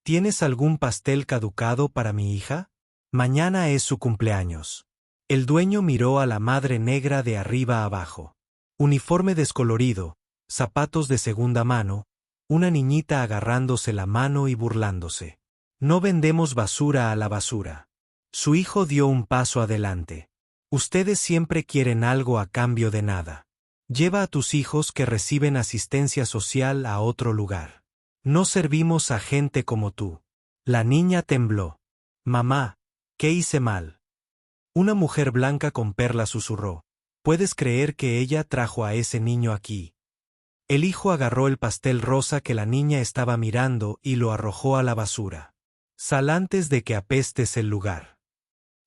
¿Tienes algún pastel caducado para mi hija? Mañana es su cumpleaños. El dueño miró a la madre negra de arriba abajo. Uniforme descolorido, zapatos de segunda mano, una niñita agarrándose la mano y burlándose. No vendemos basura a la basura. Su hijo dio un paso adelante. Ustedes siempre quieren algo a cambio de nada. Lleva a tus hijos que reciben asistencia social a otro lugar. No servimos a gente como tú. La niña tembló. Mamá, ¿qué hice mal? Una mujer blanca con perlas susurró. ¿Puedes creer que ella trajo a ese niño aquí? El hijo agarró el pastel rosa que la niña estaba mirando y lo arrojó a la basura. Sal antes de que apestes el lugar.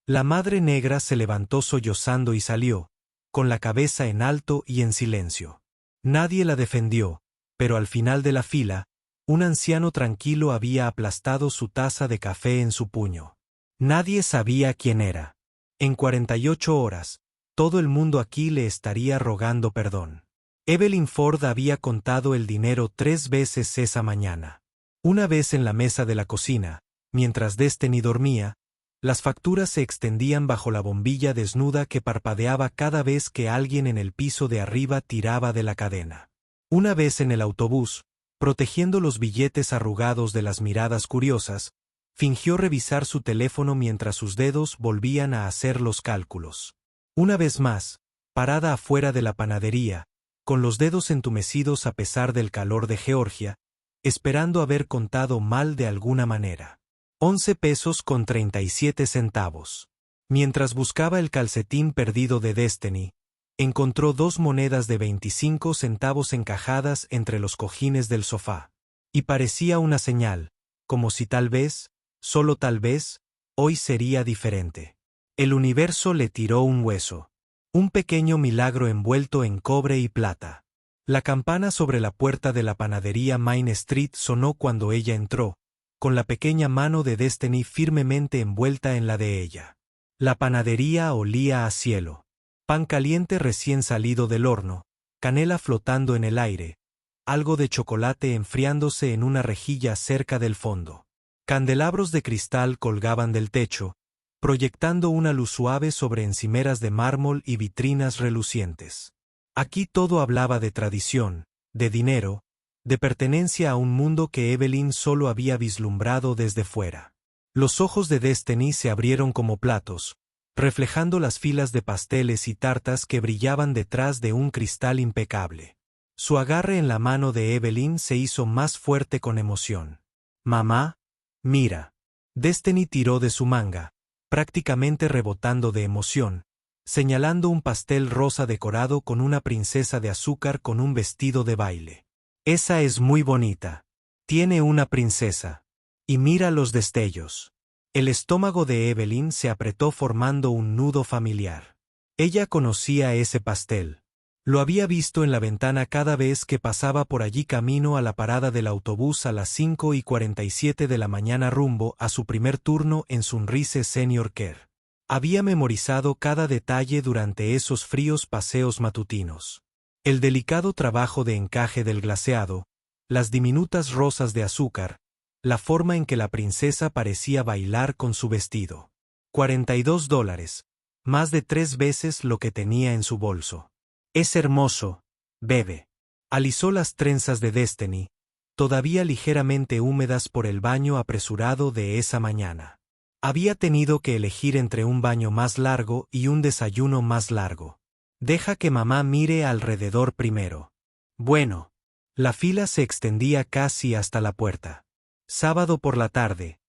La madre negra se levantó sollozando y salió, con la cabeza en alto y en silencio. Nadie la defendió, pero al final de la fila, un anciano tranquilo había aplastado su taza de café en su puño. Nadie sabía quién era. En 48 horas, todo el mundo aquí le estaría rogando perdón. Evelyn Ford había contado el dinero 3 veces esa mañana. Una vez en la mesa de la cocina, mientras Destiny dormía, las facturas se extendían bajo la bombilla desnuda que parpadeaba cada vez que alguien en el piso de arriba tiraba de la cadena. Una vez en el autobús, protegiendo los billetes arrugados de las miradas curiosas, fingió revisar su teléfono mientras sus dedos volvían a hacer los cálculos. Una vez más, parada afuera de la panadería, con los dedos entumecidos a pesar del calor de Georgia, esperando haber contado mal de alguna manera. 11 pesos con 37 centavos. Mientras buscaba el calcetín perdido de Destiny, encontró 2 monedas de 25 centavos encajadas entre los cojines del sofá. Y parecía una señal, como si tal vez, solo tal vez, hoy sería diferente. El universo le tiró un hueso. Un pequeño milagro envuelto en cobre y plata. La campana sobre la puerta de la panadería Main Street sonó cuando ella entró, con la pequeña mano de Destiny firmemente envuelta en la de ella. La panadería olía a cielo. Pan caliente recién salido del horno, canela flotando en el aire, algo de chocolate enfriándose en una rejilla cerca del fondo. Candelabros de cristal colgaban del techo, proyectando una luz suave sobre encimeras de mármol y vitrinas relucientes. Aquí todo hablaba de tradición, de dinero, de pertenencia a un mundo que Evelyn solo había vislumbrado desde fuera. Los ojos de Destiny se abrieron como platos, reflejando las filas de pasteles y tartas que brillaban detrás de un cristal impecable. Su agarre en la mano de Evelyn se hizo más fuerte con emoción. «Mamá, mira». Destiny tiró de su manga, prácticamente rebotando de emoción, señalando un pastel rosa decorado con una princesa de azúcar con un vestido de baile. «Esa es muy bonita. Tiene una princesa. Y mira los destellos». El estómago de Evelyn se apretó formando un nudo familiar. Ella conocía ese pastel. Lo había visto en la ventana cada vez que pasaba por allí camino a la parada del autobús a las 5:47 de la mañana rumbo a su primer turno en Sunrise Senior Care. Había memorizado cada detalle durante esos fríos paseos matutinos. El delicado trabajo de encaje del glaseado, las diminutas rosas de azúcar, la forma en que la princesa parecía bailar con su vestido. $42, más de 3 veces lo que tenía en su bolso. «Es hermoso, bebe». Alisó las trenzas de Destiny, todavía ligeramente húmedas por el baño apresurado de esa mañana. Había tenido que elegir entre un baño más largo y un desayuno más largo. «Deja que mamá mire alrededor primero». Bueno. La fila se extendía casi hasta la puerta. Sábado por la tarde,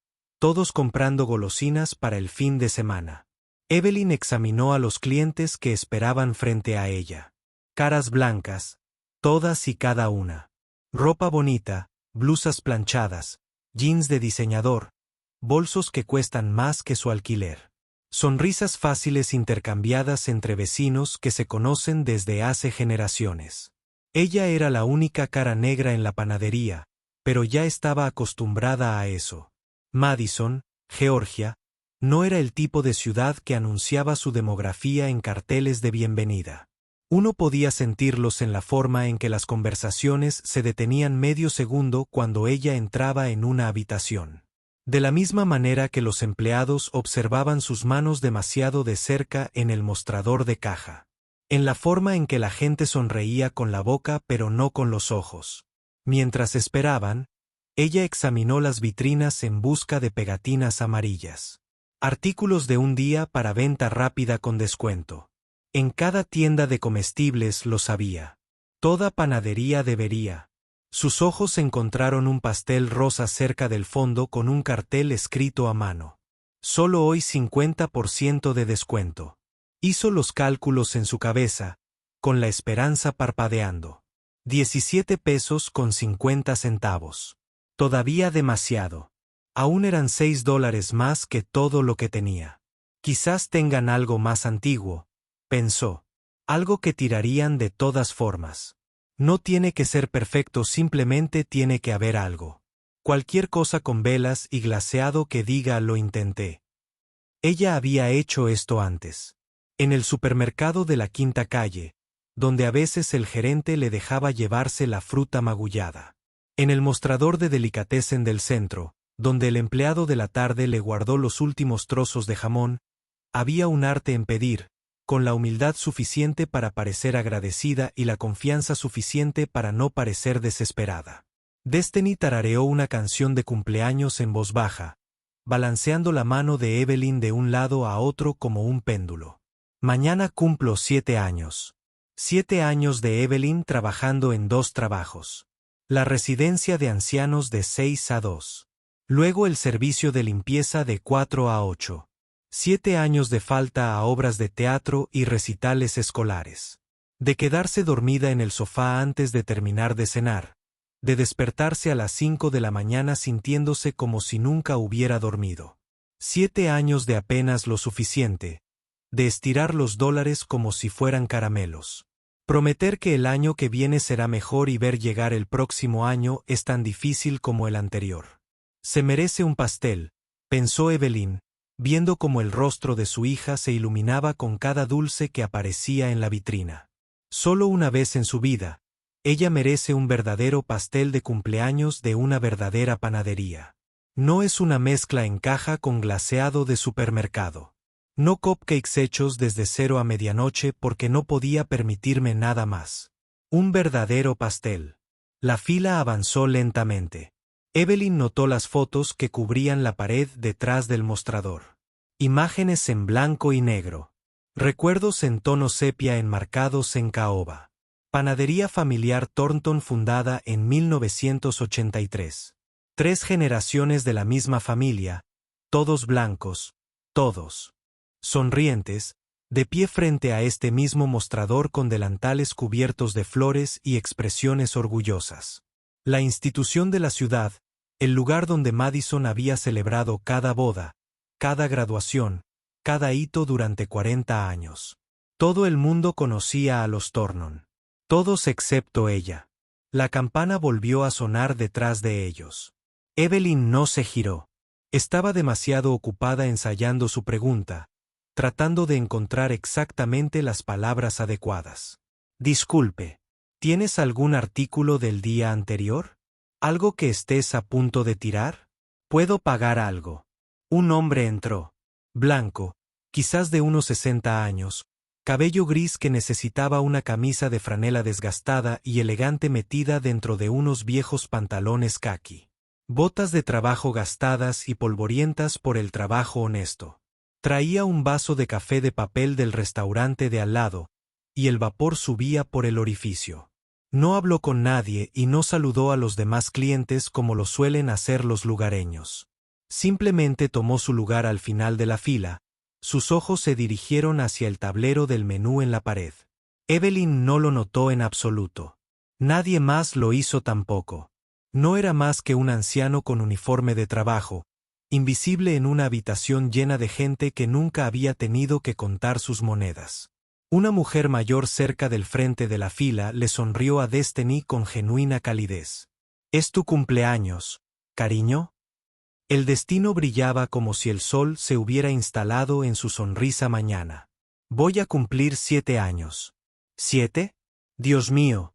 todos comprando golosinas para el fin de semana. Evelyn examinó a los clientes que esperaban frente a ella. Caras blancas, todas y cada una. Ropa bonita, blusas planchadas, jeans de diseñador, bolsos que cuestan más que su alquiler. Sonrisas fáciles intercambiadas entre vecinos que se conocen desde hace generaciones. Ella era la única cara negra en la panadería, pero ya estaba acostumbrada a eso. Madison, Georgia, no era el tipo de ciudad que anunciaba su demografía en carteles de bienvenida. Uno podía sentirlos en la forma en que las conversaciones se detenían medio segundo cuando ella entraba en una habitación. De la misma manera que los empleados observaban sus manos demasiado de cerca en el mostrador de caja. En la forma en que la gente sonreía con la boca pero no con los ojos. Mientras esperaban, ella examinó las vitrinas en busca de pegatinas amarillas. Artículos de un día para venta rápida con descuento. En cada tienda de comestibles los había. Toda panadería debería. Sus ojos encontraron un pastel rosa cerca del fondo con un cartel escrito a mano. Solo hoy 50% de descuento. Hizo los cálculos en su cabeza, con la esperanza parpadeando. 17 pesos con 50 centavos. Todavía demasiado. Aún eran $6 más que todo lo que tenía. Quizás tengan algo más antiguo, pensó. Algo que tirarían de todas formas. No tiene que ser perfecto, simplemente tiene que haber algo. Cualquier cosa con velas y glaseado que diga lo intenté. Ella había hecho esto antes. En el supermercado de la Quinta Calle, donde a veces el gerente le dejaba llevarse la fruta magullada. En el mostrador de delicatessen del centro, donde el empleado de la tarde le guardó los últimos trozos de jamón, había un arte en pedir, con la humildad suficiente para parecer agradecida y la confianza suficiente para no parecer desesperada. Destiny tarareó una canción de cumpleaños en voz baja, balanceando la mano de Evelyn de un lado a otro como un péndulo. Mañana cumplo 7 años. 7 años de Evelyn trabajando en 2 trabajos. La residencia de ancianos de 6 a 2. Luego el servicio de limpieza de 4 a 8. 7 años de falta a obras de teatro y recitales escolares. De quedarse dormida en el sofá antes de terminar de cenar. De despertarse a las 5 de la mañana sintiéndose como si nunca hubiera dormido. 7 años de apenas lo suficiente. De estirar los dólares como si fueran caramelos. Prometer que el año que viene será mejor y ver llegar el próximo año es tan difícil como el anterior. Se merece un pastel, pensó Evelyn, viendo cómo el rostro de su hija se iluminaba con cada dulce que aparecía en la vitrina. Solo una vez en su vida, ella merece un verdadero pastel de cumpleaños de una verdadera panadería. No es una mezcla en caja con glaseado de supermercado. No cupcakes hechos desde 0 a medianoche porque no podía permitirme nada más. Un verdadero pastel. La fila avanzó lentamente. Evelyn notó las fotos que cubrían la pared detrás del mostrador. Imágenes en blanco y negro. Recuerdos en tono sepia enmarcados en caoba. Panadería familiar Thornton fundada en 1983. 3 generaciones de la misma familia, todos blancos, todos sonrientes, de pie frente a este mismo mostrador con delantales cubiertos de flores y expresiones orgullosas. La institución de la ciudad, el lugar donde Madison había celebrado cada boda, cada graduación, cada hito durante 40 años. Todo el mundo conocía a los Thornton. Todos excepto ella. La campana volvió a sonar detrás de ellos. Evelyn no se giró. Estaba demasiado ocupada ensayando su pregunta, tratando de encontrar exactamente las palabras adecuadas. Disculpe, ¿tienes algún artículo del día anterior? ¿Algo que estés a punto de tirar? ¿Puedo pagar algo? Un hombre entró. Blanco, quizás de unos 60 años, cabello gris que necesitaba una camisa de franela desgastada y elegante metida dentro de unos viejos pantalones caqui. Botas de trabajo gastadas y polvorientas por el trabajo honesto. Traía un vaso de café de papel del restaurante de al lado, y el vapor subía por el orificio. No habló con nadie y no saludó a los demás clientes como lo suelen hacer los lugareños. Simplemente tomó su lugar al final de la fila. Sus ojos se dirigieron hacia el tablero del menú en la pared. Evelyn no lo notó en absoluto. Nadie más lo hizo tampoco. No era más que un anciano con uniforme de trabajo, invisible en una habitación llena de gente que nunca había tenido que contar sus monedas. Una mujer mayor cerca del frente de la fila le sonrió a Destiny con genuina calidez. «¿Es tu cumpleaños, cariño?» El destino brillaba como si el sol se hubiera instalado en su sonrisa mañana. «Voy a cumplir 7 años. ¿7? Dios mío,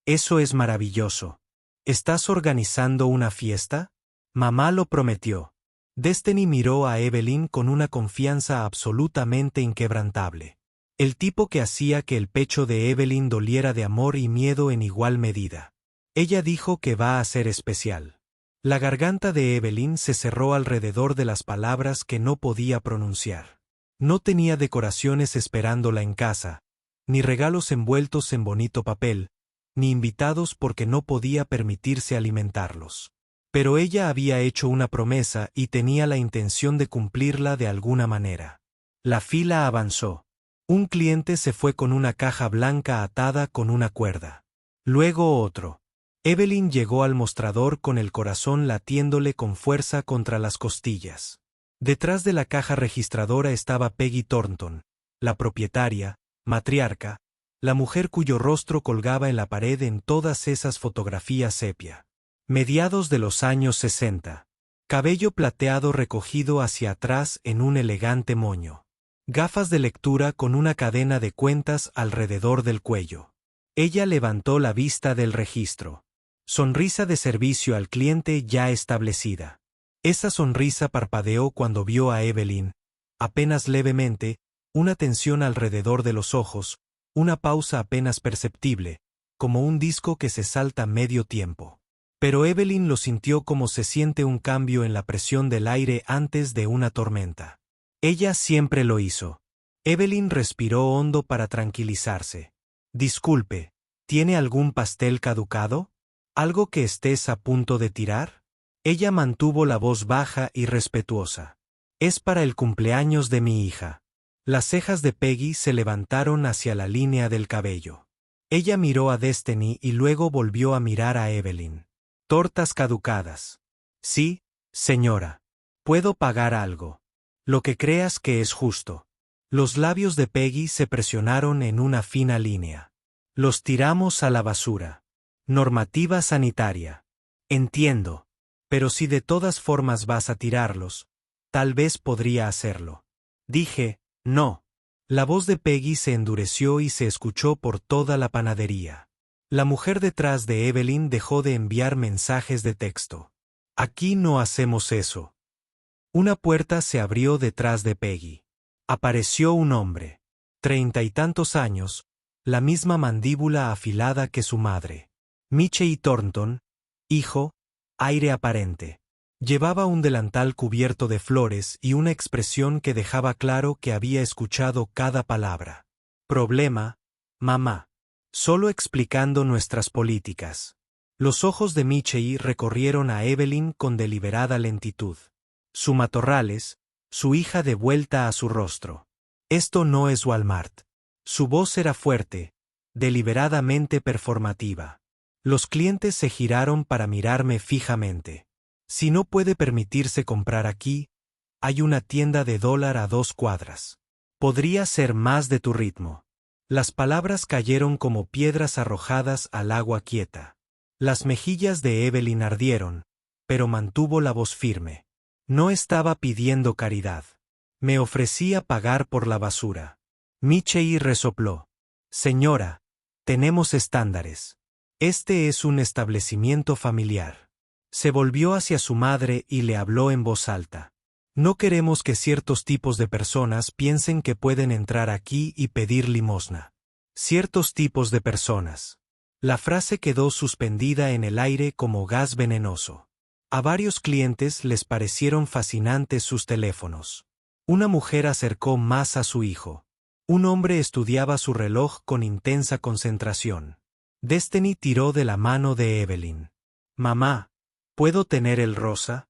eso es maravilloso. ¿Estás organizando una fiesta? Mamá lo prometió. Destiny miró a Evelyn con una confianza absolutamente inquebrantable. El tipo que hacía que el pecho de Evelyn doliera de amor y miedo en igual medida. Ella dijo que va a ser especial. La garganta de Evelyn se cerró alrededor de las palabras que no podía pronunciar. No tenía decoraciones esperándola en casa, ni regalos envueltos en bonito papel, ni invitados porque no podía permitirse alimentarlos. Pero ella había hecho una promesa y tenía la intención de cumplirla de alguna manera. La fila avanzó. Un cliente se fue con una caja blanca atada con una cuerda. Luego otro. Evelyn llegó al mostrador con el corazón latiéndole con fuerza contra las costillas. Detrás de la caja registradora estaba Peggy Thornton, la propietaria, matriarca, la mujer cuyo rostro colgaba en la pared en todas esas fotografías sepia. Mediados de los años 60. Cabello plateado recogido hacia atrás en un elegante moño. Gafas de lectura con una cadena de cuentas alrededor del cuello. Ella levantó la vista del registro. Sonrisa de servicio al cliente ya establecida. Esa sonrisa parpadeó cuando vio a Evelyn, apenas levemente, una tensión alrededor de los ojos, una pausa apenas perceptible, como un disco que se salta medio tiempo. Pero Evelyn lo sintió como se siente un cambio en la presión del aire antes de una tormenta. Ella siempre lo hizo. Evelyn respiró hondo para tranquilizarse. Disculpe, ¿tiene algún pastel caducado? ¿Algo que estés a punto de tirar? Ella mantuvo la voz baja y respetuosa. Es para el cumpleaños de mi hija. Las cejas de Peggy se levantaron hacia la línea del cabello. Ella miró a Destiny y luego volvió a mirar a Evelyn. Tortas caducadas. Sí, señora. Puedo pagar algo. Lo que creas que es justo. Los labios de Peggy se presionaron en una fina línea. Los tiramos a la basura. Normativa sanitaria. Entiendo. Pero si de todas formas vas a tirarlos, tal vez podría hacerlo. Dije, no. La voz de Peggy se endureció y se escuchó por toda la panadería. La mujer detrás de Evelyn dejó de enviar mensajes de texto. Aquí no hacemos eso. Una puerta se abrió detrás de Peggy. Apareció un hombre. 30 y tantos años, la misma mandíbula afilada que su madre. Michey Thornton, hijo, aire aparente. Llevaba un delantal cubierto de flores y una expresión que dejaba claro que había escuchado cada palabra. Problema, mamá. Solo explicando nuestras políticas. Los ojos de Michey recorrieron a Evelyn con deliberada lentitud. Su matorrales, su hija de vuelta a su rostro. Esto no es Walmart. Su voz era fuerte, deliberadamente performativa. Los clientes se giraron para mirarme fijamente. Si no puede permitirse comprar aquí, hay una tienda de $1 a 2 cuadras. Podría ser más de tu ritmo. Las palabras cayeron como piedras arrojadas al agua quieta. Las mejillas de Evelyn ardieron, pero mantuvo la voz firme. No estaba pidiendo caridad. Me ofrecía pagar por la basura. Michey resopló. Señora, tenemos estándares. Este es un establecimiento familiar. Se volvió hacia su madre y le habló en voz alta. No queremos que ciertos tipos de personas piensen que pueden entrar aquí y pedir limosna. Ciertos tipos de personas. La frase quedó suspendida en el aire como gas venenoso. A varios clientes les parecieron fascinantes sus teléfonos. Una mujer acercó más a su hijo. Un hombre estudiaba su reloj con intensa concentración. Destiny tiró de la mano de Evelyn. Mamá, ¿puedo tener el rosa?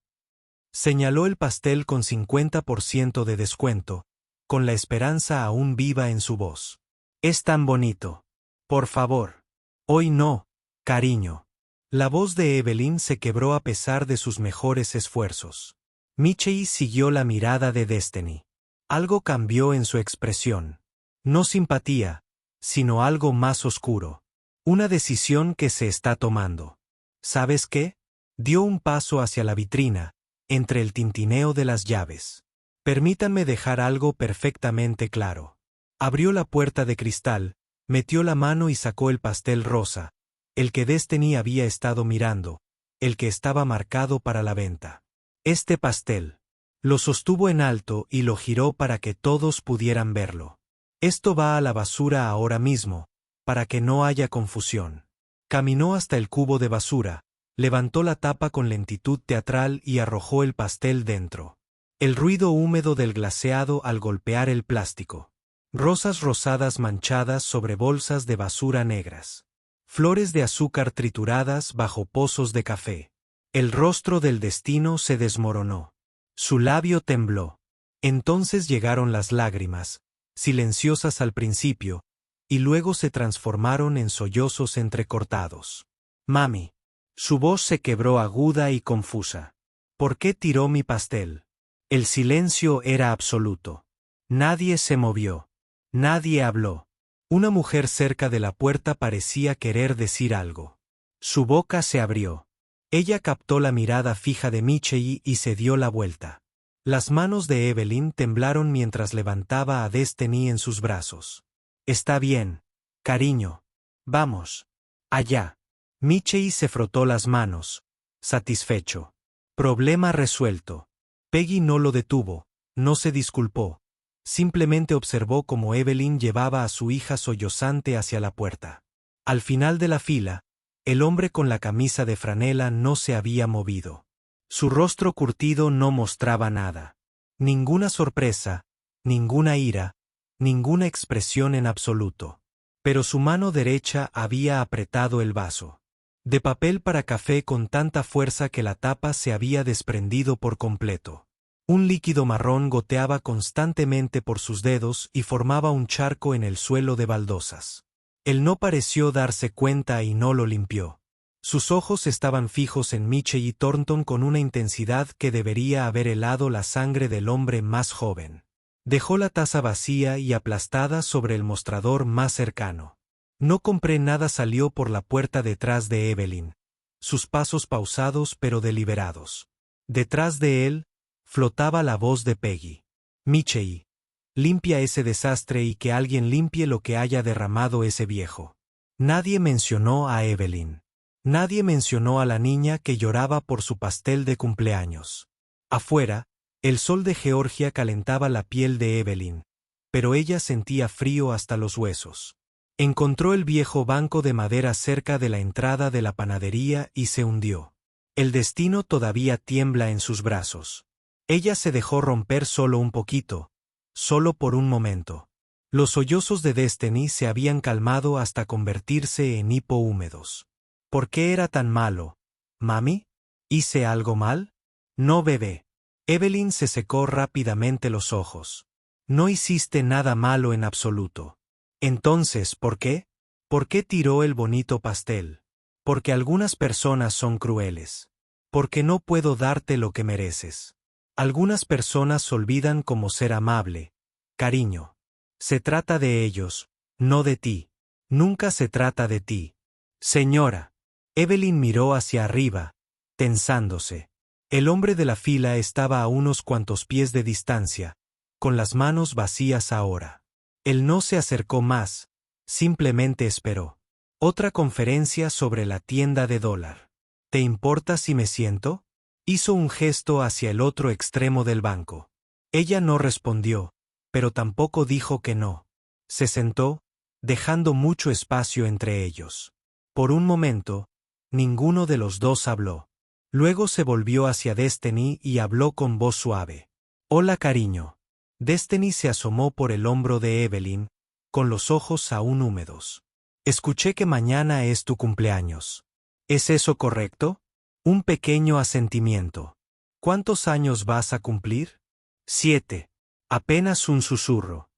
Señaló el pastel con 50% de descuento, con la esperanza aún viva en su voz. Es tan bonito. Por favor. Hoy no, cariño. La voz de Evelyn se quebró a pesar de sus mejores esfuerzos. Michey siguió la mirada de Destiny. Algo cambió en su expresión. No simpatía, sino algo más oscuro. Una decisión que se está tomando. ¿Sabes qué? Dio un paso hacia la vitrina, entre el tintineo de las llaves. Permítanme dejar algo perfectamente claro. Abrió la puerta de cristal, Metió la mano y sacó el pastel rosa, el que Destiny había estado mirando, el que estaba marcado para la venta. Este pastel. Lo sostuvo en alto y lo giró para que todos pudieran verlo. Esto va a la basura ahora mismo, para que no haya confusión. Caminó hasta el cubo de basura, levantó la tapa con lentitud teatral y arrojó el pastel dentro. El ruido húmedo del glaseado al golpear el plástico. Rosas rosadas manchadas sobre bolsas de basura negras. Flores de azúcar trituradas bajo pozos de café. El rostro del destino se desmoronó. Su labio tembló. Entonces llegaron las lágrimas, silenciosas al principio, y luego se transformaron en sollozos entrecortados. Mami. Su voz se quebró aguda y confusa. ¿Por qué tiró mi pastel? El silencio era absoluto. Nadie se movió. Nadie habló. Una mujer cerca de la puerta parecía querer decir algo. Su boca se abrió. Ella captó la mirada fija de Michelle y se dio la vuelta. Las manos de Evelyn temblaron mientras levantaba a Destiny en sus brazos. Está bien, cariño. Vamos. Allá. Michelle se frotó las manos, satisfecho. Problema resuelto. Peggy no lo detuvo, no se disculpó. Simplemente observó cómo Evelyn llevaba a su hija sollozante hacia la puerta. Al final de la fila, el hombre con la camisa de franela no se había movido. Su rostro curtido no mostraba nada. Ninguna sorpresa, ninguna ira, ninguna expresión en absoluto. Pero su mano derecha había apretado el vaso de papel para café con tanta fuerza que la tapa se había desprendido por completo. Un líquido marrón goteaba constantemente por sus dedos y formaba un charco en el suelo de baldosas. Él no pareció darse cuenta y no lo limpió. Sus ojos estaban fijos en Michelle Thornton con una intensidad que debería haber helado la sangre del hombre más joven. Dejó la taza vacía y aplastada sobre el mostrador más cercano. No compré nada. Salió por la puerta detrás de Evelyn. Sus pasos pausados pero deliberados. Detrás de él, flotaba la voz de Peggy. Michelle. Limpia ese desastre y que alguien limpie lo que haya derramado ese viejo. Nadie mencionó a Evelyn. Nadie mencionó a la niña que lloraba por su pastel de cumpleaños. Afuera, el sol de Georgia calentaba la piel de Evelyn, pero ella sentía frío hasta los huesos. Encontró el viejo banco de madera cerca de la entrada de la panadería y se hundió. El destino todavía tiembla en sus brazos. Ella se dejó romper solo un poquito, solo por un momento. Los sollozos de Destiny se habían calmado hasta convertirse en hipo húmedos. ¿Por qué era tan malo? ¿Mami? ¿Hice algo mal? No, bebé. Evelyn se secó rápidamente los ojos. No hiciste nada malo en absoluto. Entonces, ¿por qué? ¿Por qué tiró el bonito pastel? Porque algunas personas son crueles. Porque no puedo darte lo que mereces. Algunas personas olvidan cómo ser amable. Cariño. Se trata de ellos, no de ti. Nunca se trata de ti. Señora. Evelyn miró hacia arriba, tensándose. El hombre de la fila estaba a unos cuantos pies de distancia, con las manos vacías ahora. Él no se acercó más, simplemente esperó. Otra conferencia sobre la tienda de dólar. ¿Te importa si me siento? Hizo un gesto hacia el otro extremo del banco. Ella no respondió, pero tampoco dijo que no. Se sentó, dejando mucho espacio entre ellos. Por un momento, ninguno de los dos habló. Luego se volvió hacia Destiny y habló con voz suave. Hola, cariño. Destiny se asomó por el hombro de Evelyn, con los ojos aún húmedos. Escuché que mañana es tu cumpleaños. ¿Es eso correcto? Un pequeño asentimiento. ¿Cuántos años vas a cumplir? 7. Apenas un susurro.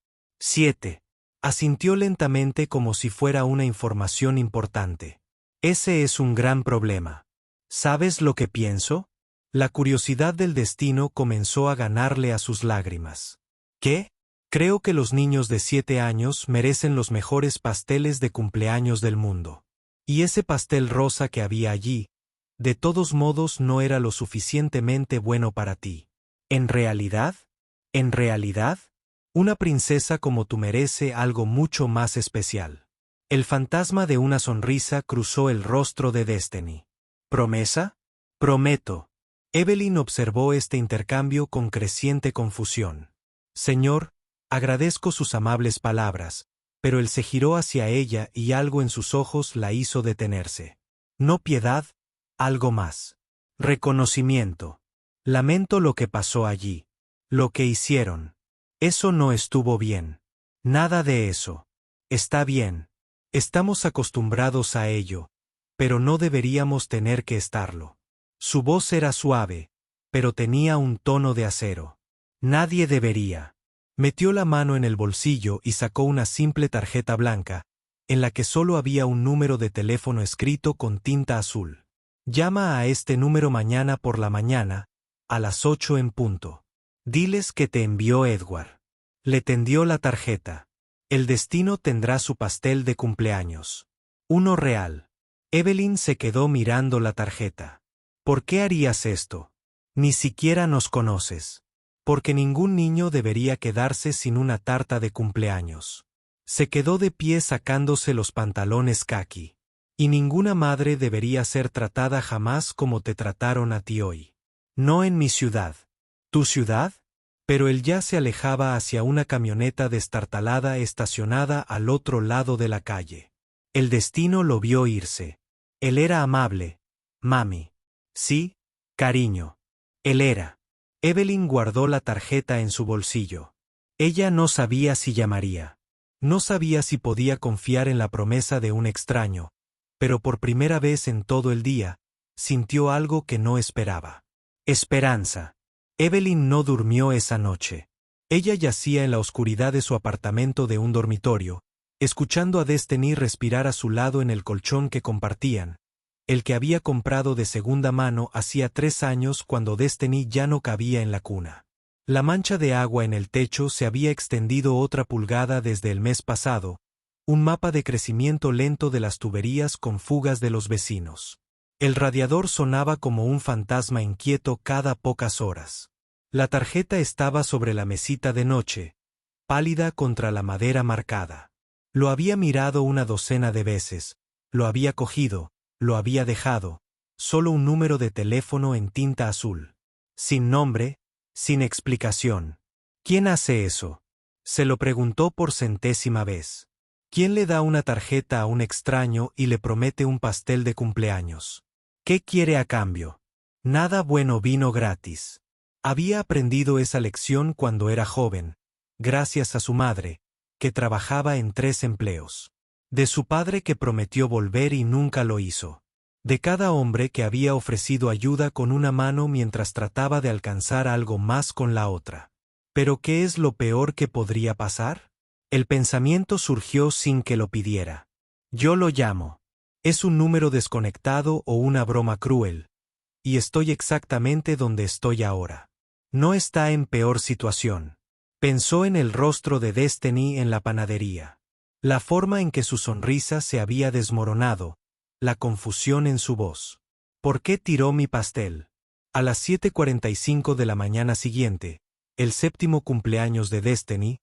7. Asintió lentamente como si fuera una información importante. Ese es un gran problema. ¿Sabes lo que pienso? La curiosidad del destino comenzó a ganarle a sus lágrimas. ¿Qué? Creo que los niños de 7 años merecen los mejores pasteles de cumpleaños del mundo. Y ese pastel rosa que había allí, de todos modos no era lo suficientemente bueno para ti. ¿En realidad? ¿En realidad? Una princesa como tú merece algo mucho más especial. El fantasma de una sonrisa cruzó el rostro de Destiny. ¿Promesa? Prometo. Evelyn observó este intercambio con creciente confusión. Señor, agradezco sus amables palabras, pero él se giró hacia ella y algo en sus ojos la hizo detenerse. No piedad, algo más. Reconocimiento. Lamento lo que pasó allí. Lo que hicieron. Eso no estuvo bien. Nada de eso. Está bien. Estamos acostumbrados a ello, pero no deberíamos tener que estarlo. Su voz era suave, pero tenía un tono de acero. Nadie debería. Metió la mano en el bolsillo y sacó una simple tarjeta blanca, en la que solo había un número de teléfono escrito con tinta azul. Llama a este número mañana por la mañana, a las 8 en punto. Diles que te envió Edward. Le tendió la tarjeta. El destino tendrá su pastel de cumpleaños. Uno real. Evelyn se quedó mirando la tarjeta. ¿Por qué harías esto? Ni siquiera nos conoces. Porque ningún niño debería quedarse sin una tarta de cumpleaños. Se quedó de pie sacándose los pantalones caqui. Y ninguna madre debería ser tratada jamás como te trataron a ti hoy. No en mi ciudad. ¿Tu ciudad? Pero él ya se alejaba hacia una camioneta destartalada estacionada al otro lado de la calle. El destino lo vio irse. Él era amable. Mami. Sí, cariño. Él era. Evelyn guardó la tarjeta en su bolsillo. Ella no sabía si llamaría. No sabía si podía confiar en la promesa de un extraño, pero por primera vez en todo el día, sintió algo que no esperaba. Esperanza. Evelyn no durmió esa noche. Ella yacía en la oscuridad de su apartamento de un dormitorio, escuchando a Destiny respirar a su lado en el colchón que compartían, el que había comprado de segunda mano hacía 3 años cuando Destiny ya no cabía en la cuna. La mancha de agua en el techo se había extendido otra pulgada desde el mes pasado, un mapa de crecimiento lento de las tuberías con fugas de los vecinos. El radiador sonaba como un fantasma inquieto cada pocas horas. La tarjeta estaba sobre la mesita de noche, pálida contra la madera marcada. Lo había mirado una docena de veces, lo había cogido, lo había dejado, solo un número de teléfono en tinta azul. Sin nombre, sin explicación. ¿Quién hace eso? Se lo preguntó por 100ª vez. ¿Quién le da una tarjeta a un extraño y le promete un pastel de cumpleaños? ¿Qué quiere a cambio? Nada bueno vino gratis. Había aprendido esa lección cuando era joven, gracias a su madre, que trabajaba en 3 empleos. De su padre que prometió volver y nunca lo hizo. De cada hombre que había ofrecido ayuda con una mano mientras trataba de alcanzar algo más con la otra. ¿Pero qué es lo peor que podría pasar? El pensamiento surgió sin que lo pidiera. Yo lo llamo. Es un número desconectado o una broma cruel. Y estoy exactamente donde estoy ahora. No está en peor situación. Pensó en el rostro de Destiny en la panadería. La forma en que su sonrisa se había desmoronado, la confusión en su voz. ¿Por qué tiró mi pastel? A las 7:45 de la mañana siguiente, el 7º cumpleaños de Destiny,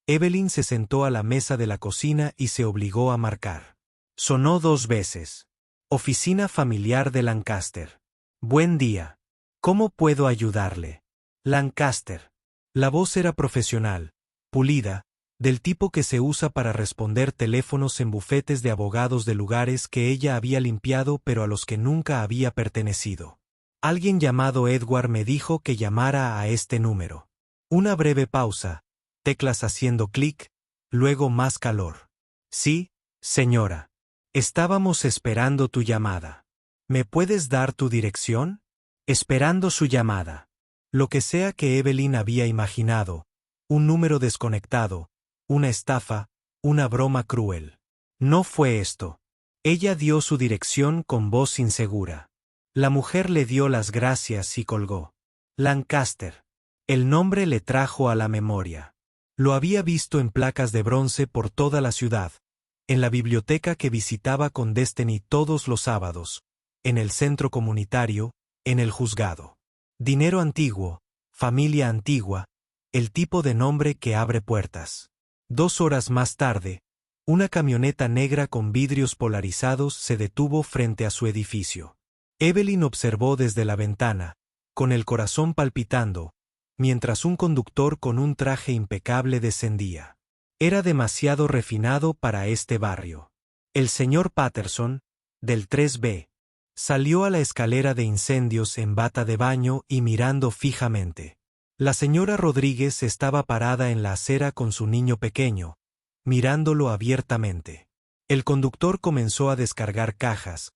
Evelyn se sentó a la mesa de la cocina y se obligó a marcar. Sonó 2 veces. Oficina familiar de Lancaster. Buen día. ¿Cómo puedo ayudarle? Lancaster. La voz era profesional, pulida, del tipo que se usa para responder teléfonos en bufetes de abogados de lugares que ella había limpiado pero a los que nunca había pertenecido. Alguien llamado Edward me dijo que llamara a este número. Una breve pausa, teclas haciendo clic, luego más calor. Sí, señora. Estábamos esperando tu llamada. ¿Me puedes dar tu dirección? Esperando su llamada. Lo que sea que Evelyn había imaginado, un número desconectado, una estafa, una broma cruel. No fue esto. Ella dio su dirección con voz insegura. La mujer le dio las gracias y colgó. Lancaster. El nombre le trajo a la memoria. Lo había visto en placas de bronce por toda la ciudad, en la biblioteca que visitaba con Destiny todos los sábados, en el centro comunitario, en el juzgado. Dinero antiguo, familia antigua, el tipo de nombre que abre puertas. 2 horas más tarde, Una camioneta negra con vidrios polarizados se detuvo frente a su edificio. Evelyn observó desde la ventana, con el corazón palpitando, mientras un conductor con un traje impecable descendía. Era demasiado refinado para este barrio. El señor Patterson, del 3B, salió a la escalera de incendios en bata de baño y mirando fijamente. La señora Rodríguez estaba parada en la acera con su niño pequeño, mirándolo abiertamente. El conductor comenzó a descargar cajas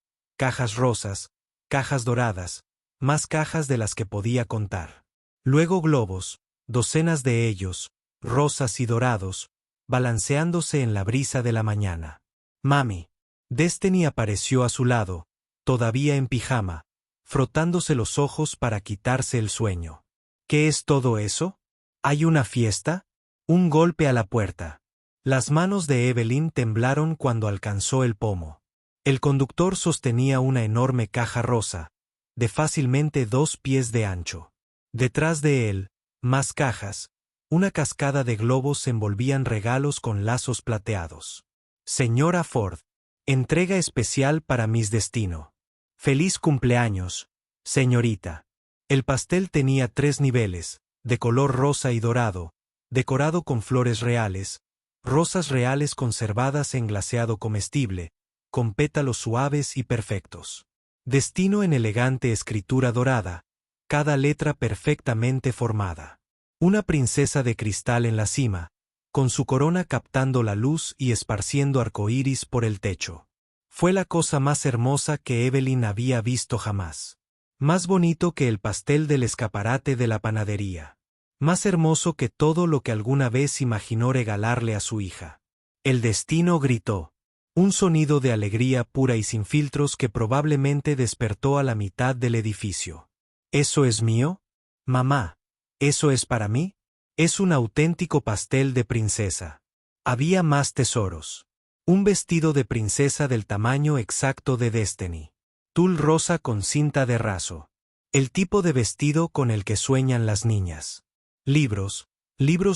rosas, cajas doradas, más cajas de las que podía contar. Luego globos, docenas de ellos, rosas y dorados, balanceándose en la brisa de la mañana. Mami. Destiny apareció a su lado, todavía en pijama, frotándose los ojos para quitarse el sueño. ¿Qué es todo eso? ¿Hay una fiesta? Un golpe a la puerta. Las manos de Evelyn temblaron cuando alcanzó el pomo. El conductor sostenía una enorme caja rosa, de fácilmente 2 pies de ancho. Detrás de él, más cajas, una cascada de globos envolvían regalos con lazos plateados. Señora Ford, entrega especial para Miss Destino. Feliz cumpleaños, señorita. El pastel tenía 3 niveles, de color rosa y dorado, decorado con flores reales, rosas reales conservadas en glaseado comestible, con pétalos suaves y perfectos. Destino en elegante escritura dorada, cada letra perfectamente formada. Una princesa de cristal en la cima, con su corona captando la luz y esparciendo arcoíris por el techo. Fue la cosa más hermosa que Evelyn había visto jamás. Más bonito que el pastel del escaparate de la panadería. Más hermoso que todo lo que alguna vez imaginó regalarle a su hija. El destino gritó. Un sonido de alegría pura y sin filtros que probablemente despertó a la mitad del edificio. ¿Eso es mío? Mamá, ¿eso es para mí? Es un auténtico pastel de princesa. Había más tesoros. Un vestido de princesa del tamaño exacto de Destiny. Tul rosa con cinta de raso. El tipo de vestido con el que sueñan las niñas. Libros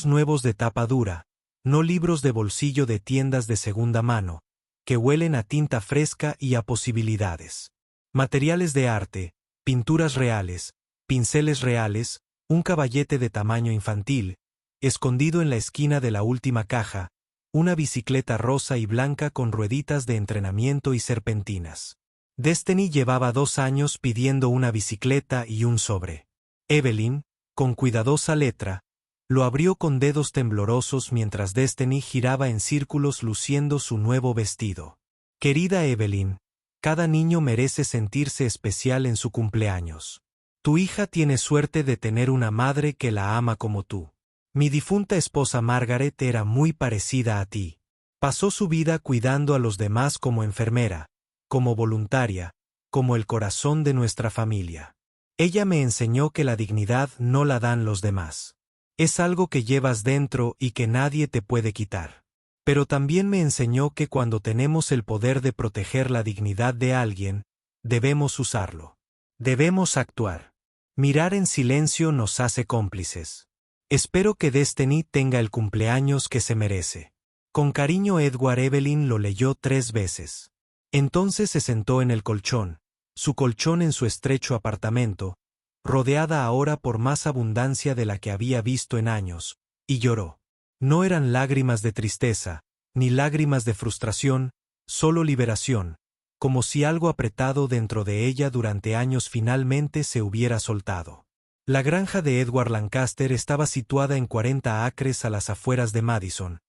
nuevos de tapa dura, no libros de bolsillo de tiendas de segunda mano, que huelen a tinta fresca y a posibilidades. Materiales de arte, pinturas reales, pinceles reales, un caballete de tamaño infantil, escondido en la esquina de la última caja, una bicicleta rosa y blanca con rueditas de entrenamiento y serpentinas. Destiny llevaba 2 años pidiendo una bicicleta y un sobre. Evelyn, con cuidadosa letra, lo abrió con dedos temblorosos mientras Destiny giraba en círculos luciendo su nuevo vestido. Querida Evelyn, cada niño merece sentirse especial en su cumpleaños. Tu hija tiene suerte de tener una madre que la ama como tú. Mi difunta esposa Margaret era muy parecida a ti. Pasó su vida cuidando a los demás como enfermera, como voluntaria, como el corazón de nuestra familia. Ella me enseñó que la dignidad no la dan los demás. Es algo que llevas dentro y que nadie te puede quitar. Pero también me enseñó que cuando tenemos el poder de proteger la dignidad de alguien, debemos usarlo. Debemos actuar. Mirar en silencio nos hace cómplices. Espero que Destiny tenga el cumpleaños que se merece. Con cariño Edward. Evelyn lo leyó 3 veces. Entonces se sentó en el colchón, su colchón en su estrecho apartamento, rodeada ahora por más abundancia de la que había visto en años, y lloró. No eran lágrimas de tristeza, ni lágrimas de frustración, solo liberación, como si algo apretado dentro de ella durante años finalmente se hubiera soltado. La granja de Edward Lancaster estaba situada en 40 acres a las afueras de Madison,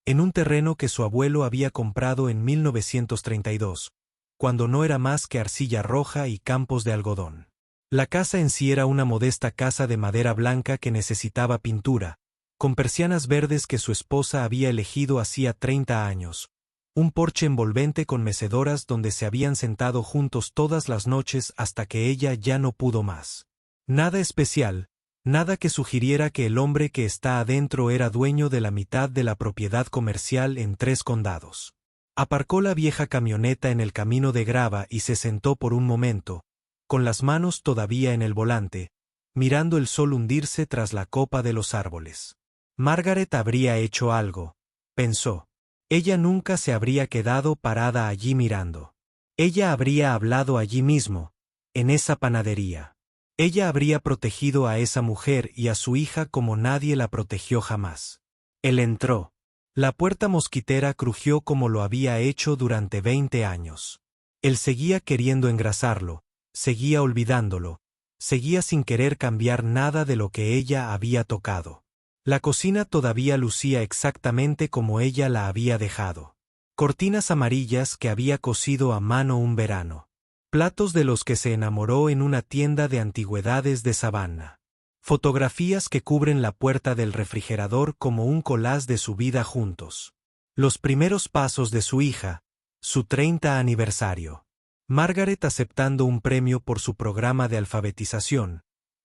en un terreno que su abuelo había comprado en 1932, cuando no era más que arcilla roja y campos de algodón. La casa en sí era una modesta casa de madera blanca que necesitaba pintura, con persianas verdes que su esposa había elegido hacía 30 años, un porche envolvente con mecedoras donde se habían sentado juntos todas las noches hasta que ella ya no pudo más. Nada especial, nada que sugiriera que el hombre que está adentro era dueño de la mitad de la propiedad comercial en 3 condados. Aparcó la vieja camioneta en el camino de grava y se sentó por un momento, con las manos todavía en el volante, mirando el sol hundirse tras la copa de los árboles. Margaret habría hecho algo, pensó. Ella nunca se habría quedado parada allí mirando. Ella habría hablado allí mismo, en esa panadería. Ella habría protegido a esa mujer y a su hija como nadie la protegió jamás. Él entró. La puerta mosquitera crujió como lo había hecho durante 20 años. Él seguía queriendo engrasarlo, seguía olvidándolo, seguía sin querer cambiar nada de lo que ella había tocado. La cocina todavía lucía exactamente como ella la había dejado. Cortinas amarillas que había cosido a mano un verano. Platos de los que se enamoró en una tienda de antigüedades de Savannah. Fotografías que cubren la puerta del refrigerador como un collage de su vida juntos. Los primeros pasos de su hija, su 30 aniversario. Margaret aceptando un premio por su programa de alfabetización,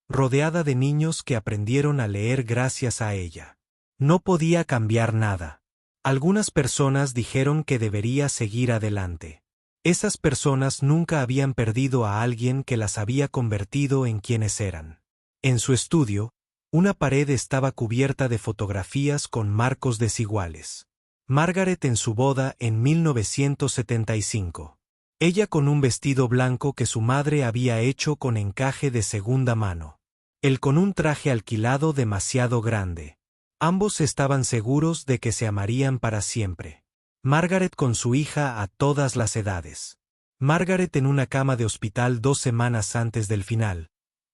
rodeada de niños que aprendieron a leer gracias a ella. No podía cambiar nada. Algunas personas dijeron que debería seguir adelante. Esas personas nunca habían perdido a alguien que las había convertido en quienes eran. En su estudio, una pared estaba cubierta de fotografías con marcos desiguales. Margaret en su boda en 1975. Ella con un vestido blanco que su madre había hecho con encaje de segunda mano. Él con un traje alquilado demasiado grande. Ambos estaban seguros de que se amarían para siempre. Margaret con su hija a todas las edades. Margaret en una cama de hospital 2 semanas antes del final.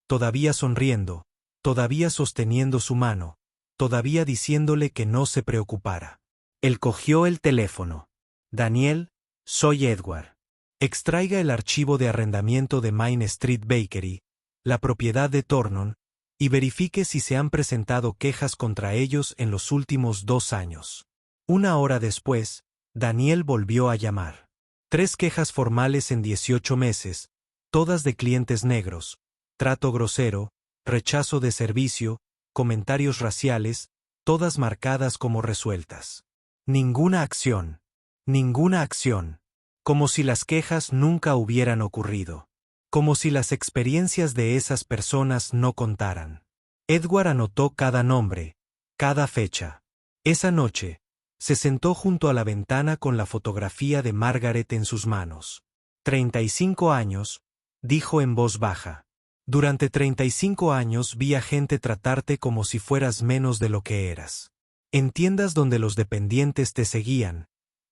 Todavía sonriendo, todavía sosteniendo su mano, todavía diciéndole que no se preocupara. Él cogió el teléfono. Daniel, soy Edward. Extraiga el archivo de arrendamiento de Main Street Bakery, la propiedad de Thornton, y verifique si se han presentado quejas contra ellos en los últimos 2 años. 1 hora después, Daniel volvió a llamar. 3 quejas formales en 18 meses, todas de clientes negros, trato grosero, rechazo de servicio, comentarios raciales, todas marcadas como resueltas. Ninguna acción. Ninguna acción. Como si las quejas nunca hubieran ocurrido. Como si las experiencias de esas personas no contaran. Edward anotó cada nombre, cada fecha. Esa noche, se sentó junto a la ventana con la fotografía de Margaret en sus manos. 35 años, dijo en voz baja. Durante 35 años vi a gente tratarte como si fueras menos de lo que eras. En tiendas donde los dependientes te seguían.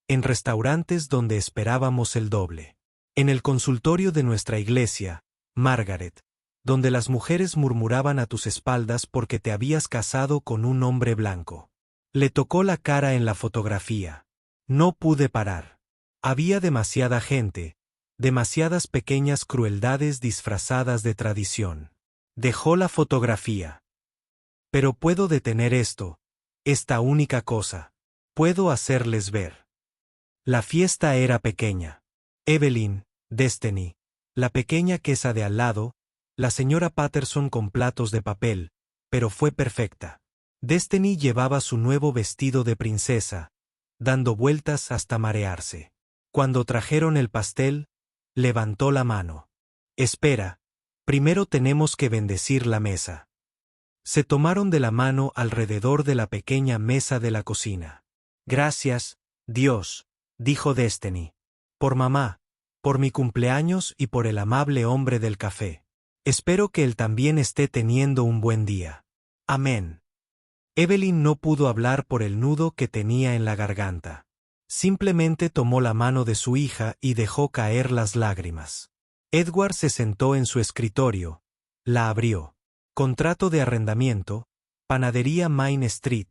En restaurantes donde esperábamos el doble. En el consultorio de nuestra iglesia, Margaret, donde las mujeres murmuraban a tus espaldas porque te habías casado con un hombre blanco. Le tocó la cara en la fotografía. No pude parar. Había demasiada gente, demasiadas pequeñas crueldades disfrazadas de tradición. Dejó la fotografía. Pero puedo detener esto, esta única cosa. Puedo hacerles ver. La fiesta era pequeña. Evelyn, Destiny, la pequeña Quesa de al lado, la señora Patterson con platos de papel, pero fue perfecta. Destiny llevaba su nuevo vestido de princesa, dando vueltas hasta marearse. Cuando trajeron el pastel, levantó la mano. Espera, primero tenemos que bendecir la mesa. Se tomaron de la mano alrededor de la pequeña mesa de la cocina. Gracias, Dios, dijo Destiny. Por mamá, por mi cumpleaños y por el amable hombre del café. Espero que él también esté teniendo un buen día. Amén. Evelyn no pudo hablar por el nudo que tenía en la garganta. Simplemente tomó la mano de su hija y dejó caer las lágrimas. Edward se sentó en su escritorio. La abrió. Contrato de arrendamiento, Panadería Main Street,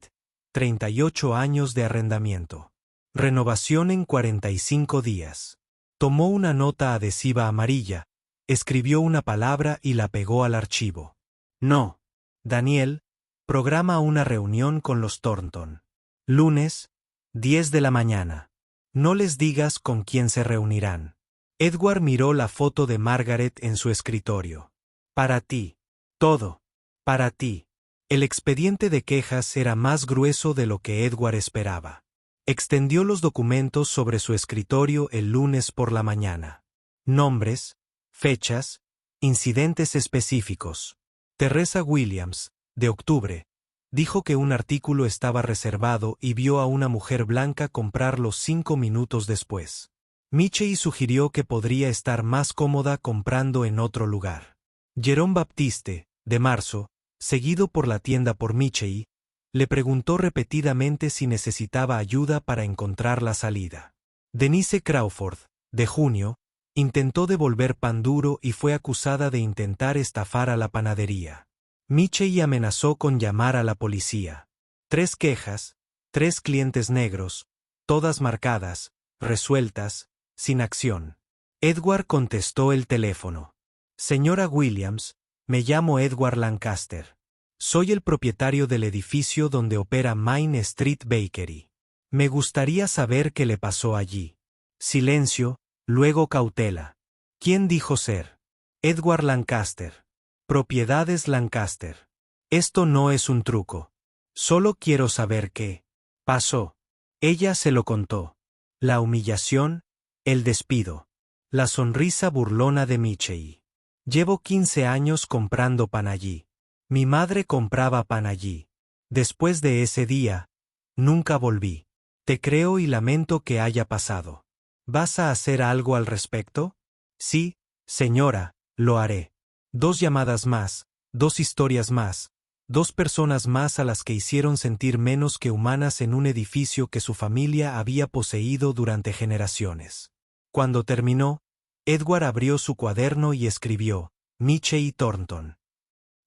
38 años de arrendamiento. Renovación en 45 días. Tomó una nota adhesiva amarilla, escribió una palabra y la pegó al archivo. No. Daniel, programa una reunión con los Thornton. Lunes, 10 de la mañana. No les digas con quién se reunirán. Edward miró la foto de Margaret en su escritorio. Para ti. Todo. Para ti. El expediente de quejas era más grueso de lo que Edward esperaba. Extendió los documentos sobre su escritorio el lunes por la mañana. Nombres, fechas, incidentes específicos. Teresa Williams, de octubre, Dijo que un artículo estaba reservado y vio a una mujer blanca comprarlo 5 minutos después. Michei sugirió que podría estar más cómoda comprando en otro lugar. Jerome Baptiste, de marzo, seguido por la tienda por Michei, le preguntó repetidamente si necesitaba ayuda para encontrar la salida. Denise Crawford, de junio, intentó devolver pan duro y fue acusada de intentar estafar a la panadería. Michei amenazó con llamar a la policía. 3 quejas, 3 clientes negros, todas marcadas, resueltas, sin acción. Edward contestó el teléfono. Señora Williams, me llamo Edward Lancaster. Soy el propietario del edificio donde opera Main Street Bakery. Me gustaría saber qué le pasó allí. Silencio, luego cautela. ¿Quién dijo ser? Edward Lancaster. Propiedades Lancaster. Esto no es un truco. Solo quiero saber qué pasó. Ella se lo contó. La humillación, el despido. La sonrisa burlona de Michei. Llevo 15 años comprando pan allí. Mi madre compraba pan allí. Después de ese día, nunca volví. Te creo y lamento que haya pasado. ¿Vas a hacer algo al respecto? Sí, señora, lo haré. 2 llamadas más, 2 historias más, 2 personas más a las que hicieron sentir menos que humanas en un edificio que su familia había poseído durante generaciones. Cuando terminó, Edward abrió su cuaderno y escribió, Michei Thornton.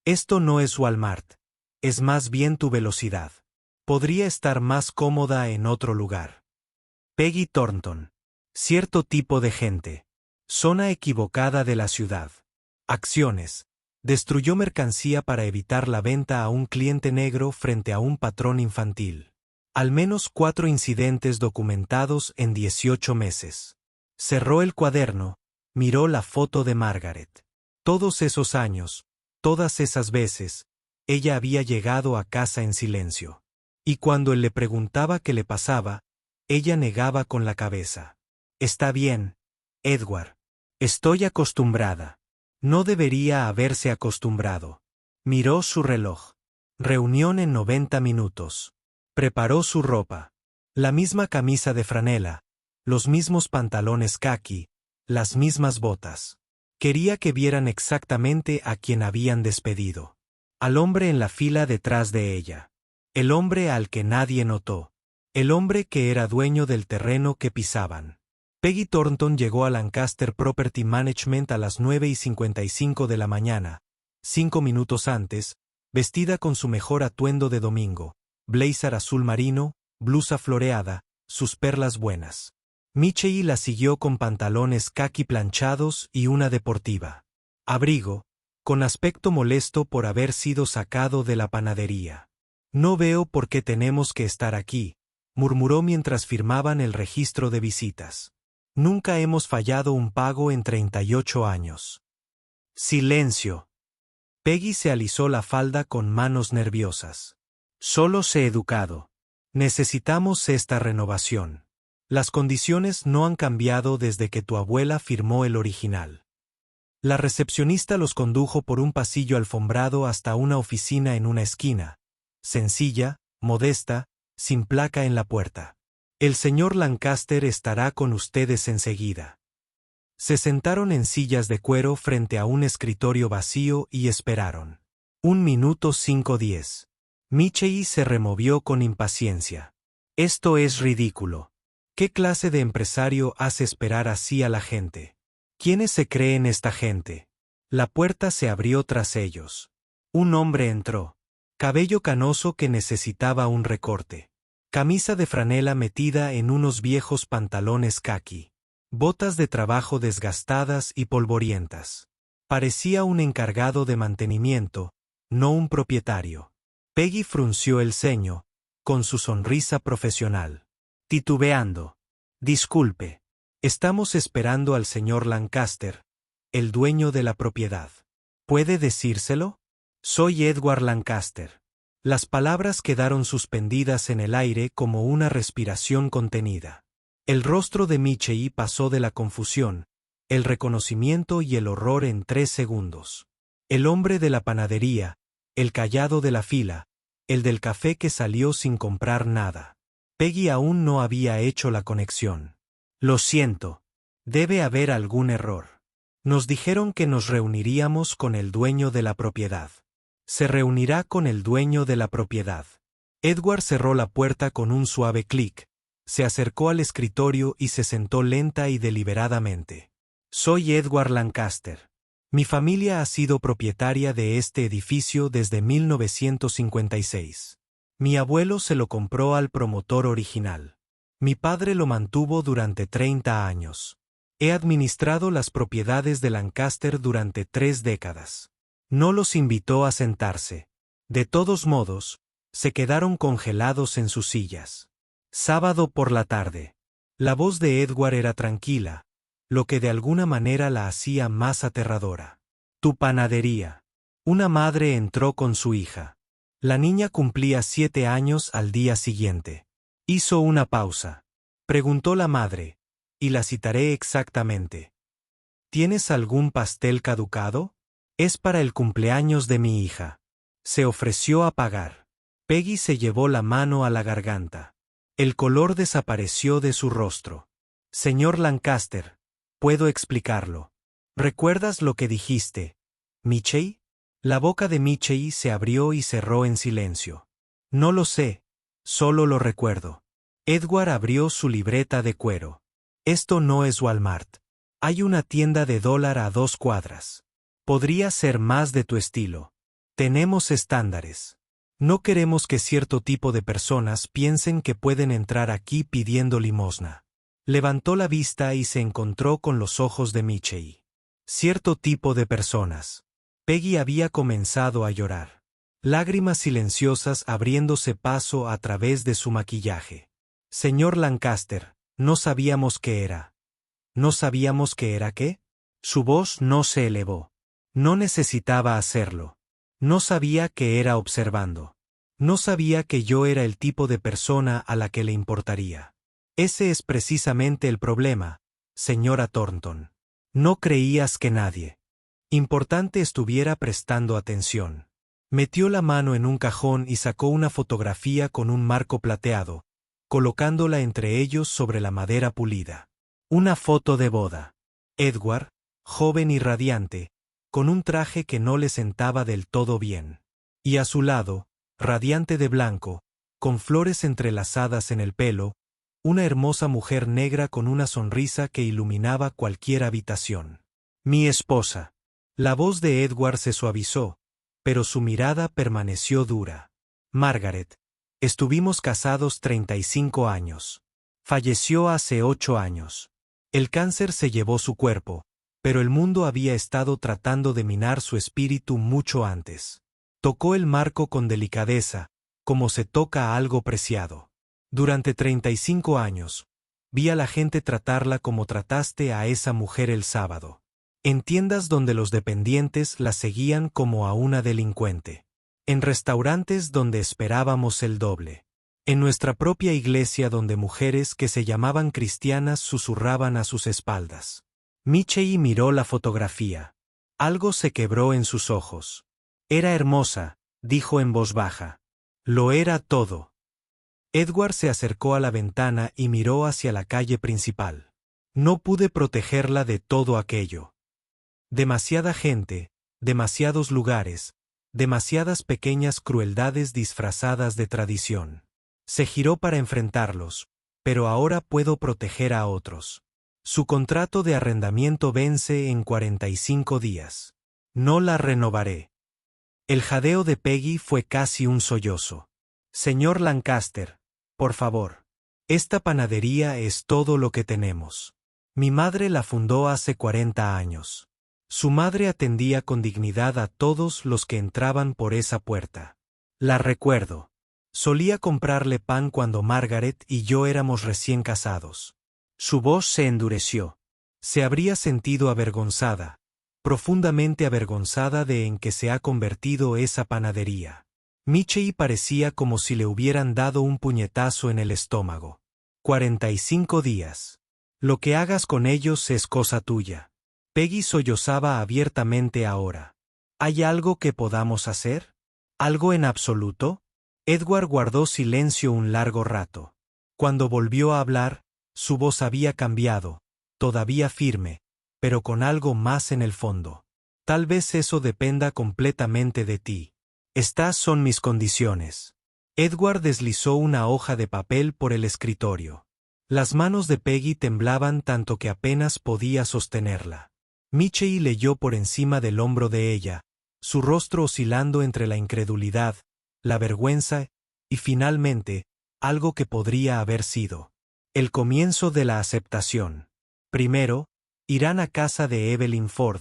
Esto no es Walmart, es más bien tu velocidad. Podría estar más cómoda en otro lugar. Peggy Thornton. Cierto tipo de gente. Zona equivocada de la ciudad. Acciones. Destruyó mercancía para evitar la venta a un cliente negro frente a un patrón infantil. Al menos 4 incidentes documentados en 18 meses. Cerró el cuaderno, miró la foto de Margaret. Todos esos años, todas esas veces, ella había llegado a casa en silencio. Y cuando él le preguntaba qué le pasaba, ella negaba con la cabeza. Está bien, Edward. Estoy acostumbrada. No debería haberse acostumbrado. Miró su reloj. Reunión en 90 minutos. Preparó su ropa. La misma camisa de franela, los mismos pantalones caqui, las mismas botas. Quería que vieran exactamente a quien habían despedido. Al hombre en la fila detrás de ella. El hombre al que nadie notó. El hombre que era dueño del terreno que pisaban. Peggy Thornton llegó a Lancaster Property Management a las 9:55 de la mañana, 5 minutos antes, vestida con su mejor atuendo de domingo, blazer azul marino, blusa floreada, sus perlas buenas. Michei la siguió con pantalones caqui planchados y una deportiva. Abrigo, con aspecto molesto por haber sido sacado de la panadería. No veo por qué tenemos que estar aquí, murmuró mientras firmaban el registro de visitas. Nunca hemos fallado un pago en 38 años. Silencio. Peggy se alisó la falda con manos nerviosas. Solo sé educado. Necesitamos esta renovación. Las condiciones no han cambiado desde que tu abuela firmó el original. La recepcionista los condujo por un pasillo alfombrado hasta una oficina en una esquina, sencilla, modesta, sin placa en la puerta. El señor Lancaster estará con ustedes enseguida. Se sentaron en sillas de cuero frente a un escritorio vacío y esperaron. 1 minuto 5:10. Michei se removió con impaciencia. Esto es ridículo. ¿Qué clase de empresario hace esperar así a la gente? ¿Quiénes se creen esta gente? La puerta se abrió tras ellos. Un hombre entró. Cabello canoso que necesitaba un recorte. Camisa de franela metida en unos viejos pantalones caqui. Botas de trabajo desgastadas y polvorientas. Parecía un encargado de mantenimiento, no un propietario. Peggy frunció el ceño, con su sonrisa profesional. Titubeando. Disculpe. Estamos esperando al señor Lancaster, el dueño de la propiedad. ¿Puede decírselo? Soy Edward Lancaster. Las palabras quedaron suspendidas en el aire como una respiración contenida. El rostro de Michei pasó de la confusión, el reconocimiento y el horror en 3 segundos. El hombre de la panadería, el callado de la fila, El del café que salió sin comprar nada. Peggy aún no había hecho la conexión. Lo siento. Debe haber algún error. Nos dijeron que nos reuniríamos con el dueño de la propiedad. Se reunirá con el dueño de la propiedad. Edward cerró la puerta con un suave clic, se acercó al escritorio y se sentó lenta y deliberadamente. Soy Edward Lancaster. Mi familia ha sido propietaria de este edificio desde 1956. Mi abuelo se lo compró al promotor original. Mi padre lo mantuvo durante 30 años. He administrado las propiedades de Lancaster durante 3 décadas. No los invitó a sentarse. De todos modos, se quedaron congelados en sus sillas. Sábado por la tarde. La voz de Edward era tranquila, lo que de alguna manera la hacía más aterradora. Tu panadería. Una madre entró con su hija. La niña cumplía 7 años al día siguiente. Hizo una pausa. Preguntó la madre, y la citaré exactamente. ¿Tienes algún pastel caducado? Es para el cumpleaños de mi hija. Se ofreció a pagar. Peggy se llevó la mano a la garganta. El color desapareció de su rostro. Señor Lancaster, puedo explicarlo. ¿Recuerdas lo que dijiste, Michie? La boca de Michie se abrió y cerró en silencio. No lo sé, solo lo recuerdo. Edward abrió su libreta de cuero. Esto no es Walmart. Hay una tienda de $1 a 2 cuadras. Podría ser más de tu estilo. Tenemos estándares. No queremos que cierto tipo de personas piensen que pueden entrar aquí pidiendo limosna. Levantó la vista y se encontró con los ojos de Michie. Cierto tipo de personas. Peggy había comenzado a llorar. Lágrimas silenciosas abriéndose paso a través de su maquillaje. Señor Lancaster, no sabíamos qué era. ¿No sabíamos qué era qué? Su voz no se elevó. No necesitaba hacerlo. No sabía que era observando. No sabía que yo era el tipo de persona a la que le importaría. Ese es precisamente el problema, señora Thornton. No creías que nadie importante estuviera prestando atención. Metió la mano en un cajón y sacó una fotografía con un marco plateado, colocándola entre ellos sobre la madera pulida. Una foto de boda. Edward, joven y radiante, con un traje que no le sentaba del todo bien. Y a su lado, radiante de blanco, con flores entrelazadas en el pelo, una hermosa mujer negra con una sonrisa que iluminaba cualquier habitación. Mi esposa. La voz de Edward se suavizó, pero su mirada permaneció dura. Margaret. Estuvimos casados 35 años. Falleció hace 8 años. El cáncer se llevó su cuerpo, pero el mundo había estado tratando de minar su espíritu mucho antes. Tocó el marco con delicadeza, como se toca algo preciado. Durante 35 años, vi a la gente tratarla como trataste a esa mujer el sábado. En tiendas donde los dependientes la seguían como a una delincuente. En restaurantes donde esperábamos el doble. En nuestra propia iglesia donde mujeres que se llamaban cristianas susurraban a sus espaldas. Michie miró la fotografía. Algo se quebró en sus ojos. Era hermosa, dijo en voz baja. Lo era todo. Edward se acercó a la ventana y miró hacia la calle principal. No pude protegerla de todo aquello. Demasiada gente, demasiados lugares, demasiadas pequeñas crueldades disfrazadas de tradición. Se giró para enfrentarlos, pero ahora puedo proteger a otros. Su contrato de arrendamiento vence en 45 días. No la renovaré. El jadeo de Peggy fue casi un sollozo. Señor Lancaster, por favor. Esta panadería es todo lo que tenemos. Mi madre la fundó hace 40 años. Su madre atendía con dignidad a todos los que entraban por esa puerta. La recuerdo. Solía comprarle pan cuando Margaret y yo éramos recién casados. Su voz se endureció. Se habría sentido avergonzada, profundamente avergonzada de en que se ha convertido esa panadería. Michie parecía como si le hubieran dado un puñetazo en el estómago. 45 días. Lo que hagas con ellos es cosa tuya. Peggy sollozaba abiertamente ahora. ¿Hay algo que podamos hacer? ¿Algo en absoluto? Edward guardó silencio un largo rato. Cuando volvió a hablar, su voz había cambiado, todavía firme, pero con algo más en el fondo. Tal vez eso dependa completamente de ti. Estas son mis condiciones. Edward deslizó una hoja de papel por el escritorio. Las manos de Peggy temblaban tanto que apenas podía sostenerla. Michelle leyó por encima del hombro de ella, su rostro oscilando entre la incredulidad, la vergüenza y finalmente, algo que podría haber sido el comienzo de la aceptación. Primero, irán a casa de Evelyn Ford,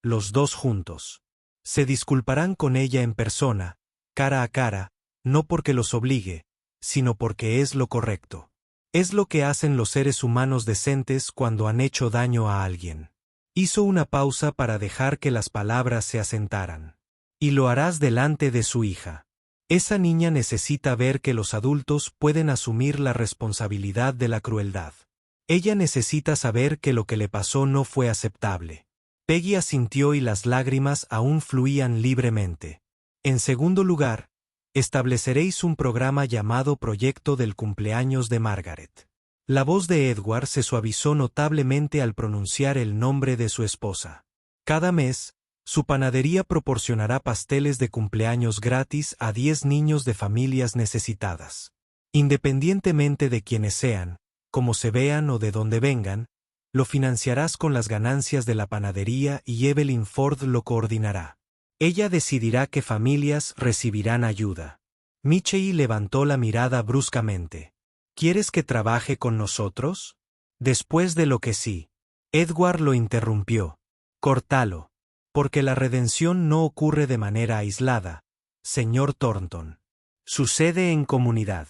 los dos juntos. Se disculparán con ella en persona, cara a cara, no porque los obligue, sino porque es lo correcto. Es lo que hacen los seres humanos decentes cuando han hecho daño a alguien. Hizo una pausa para dejar que las palabras se asentaran. Y lo harás delante de su hija. Esa niña necesita ver que los adultos pueden asumir la responsabilidad de la crueldad. Ella necesita saber que lo que le pasó no fue aceptable. Peggy asintió y las lágrimas aún fluían libremente. En segundo lugar, estableceréis un programa llamado Proyecto del Cumpleaños de Margaret. La voz de Edward se suavizó notablemente al pronunciar el nombre de su esposa. Cada mes, su panadería proporcionará pasteles de cumpleaños gratis a 10 niños de familias necesitadas. Independientemente de quiénes sean, cómo se vean o de dónde vengan, lo financiarás con las ganancias de la panadería y Evelyn Ford lo coordinará. Ella decidirá qué familias recibirán ayuda. Michelle levantó la mirada bruscamente. ¿Quieres que trabaje con nosotros? Después de lo que sí. Edward lo interrumpió. Córtalo. Porque la redención no ocurre de manera aislada, señor Thornton. Sucede en comunidad.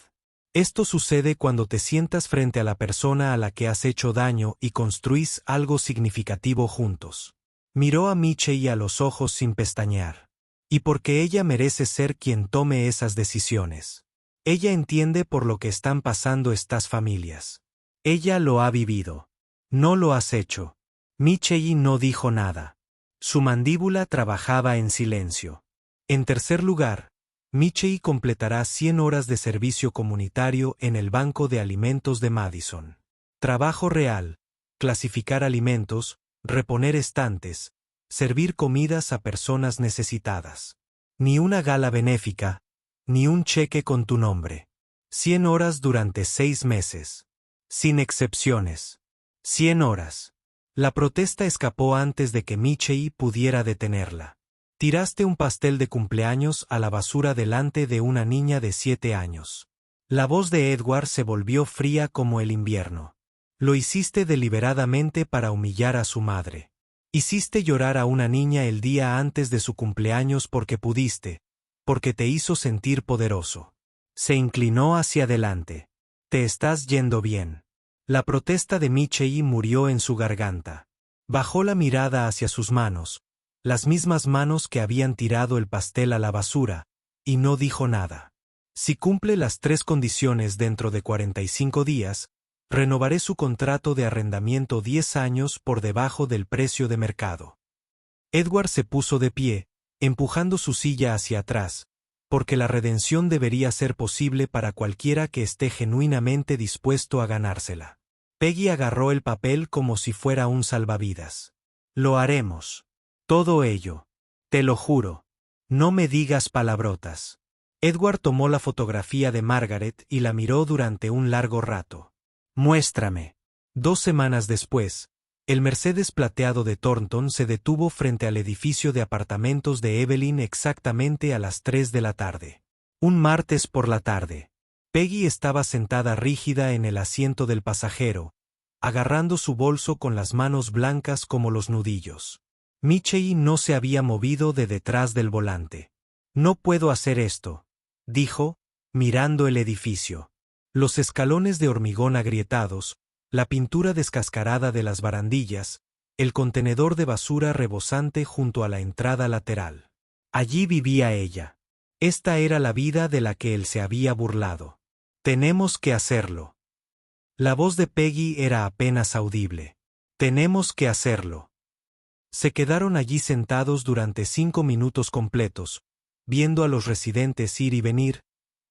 Esto sucede cuando te sientas frente a la persona a la que has hecho daño y construís algo significativo juntos. Miró a Michelle a los ojos sin pestañear. Y porque ella merece ser quien tome esas decisiones. Ella entiende por lo que están pasando estas familias. Ella lo ha vivido. No lo has hecho. Michelle no dijo nada. Su mandíbula trabajaba en silencio. En tercer lugar, Michelle completará 100 horas de servicio comunitario en el Banco de Alimentos de Madison. Trabajo real, clasificar alimentos, reponer estantes, servir comidas a personas necesitadas. Ni una gala benéfica, ni un cheque con tu nombre. 100 horas durante 6 meses. Sin excepciones. 100 horas. La protesta escapó antes de que Michelle pudiera detenerla. Tiraste un pastel de cumpleaños a la basura delante de una niña de 7 años. La voz de Edward se volvió fría como el invierno. Lo hiciste deliberadamente para humillar a su madre. Hiciste llorar a una niña el día antes de su cumpleaños porque pudiste, porque te hizo sentir poderoso. Se inclinó hacia adelante. Te estás yendo bien. La protesta de Michelle murió en su garganta. Bajó la mirada hacia sus manos, las mismas manos que habían tirado el pastel a la basura, y no dijo nada. Si cumple las 3 condiciones dentro de 45 días, renovaré su contrato de arrendamiento 10 años por debajo del precio de mercado. Edward se puso de pie, empujando su silla hacia atrás, porque la redención debería ser posible para cualquiera que esté genuinamente dispuesto a ganársela. Peggy agarró el papel como si fuera un salvavidas. Lo haremos. Todo ello. Te lo juro. No me digas palabrotas. Edward tomó la fotografía de Margaret y la miró durante un largo rato. Muéstrame. 2 semanas después, el Mercedes plateado de Thornton se detuvo frente al edificio de apartamentos de Evelyn exactamente a las 3 de la tarde. Un martes por la tarde. Peggy estaba sentada rígida en el asiento del pasajero, agarrando su bolso con las manos blancas como los nudillos. Michelle no se había movido de detrás del volante. No puedo hacer esto, dijo, mirando el edificio. Los escalones de hormigón agrietados, la pintura descascarada de las barandillas, el contenedor de basura rebosante junto a la entrada lateral. Allí vivía ella. Esta era la vida de la que él se había burlado. Tenemos que hacerlo. La voz de Peggy era apenas audible. Tenemos que hacerlo. Se quedaron allí sentados durante 5 minutos completos, viendo a los residentes ir y venir,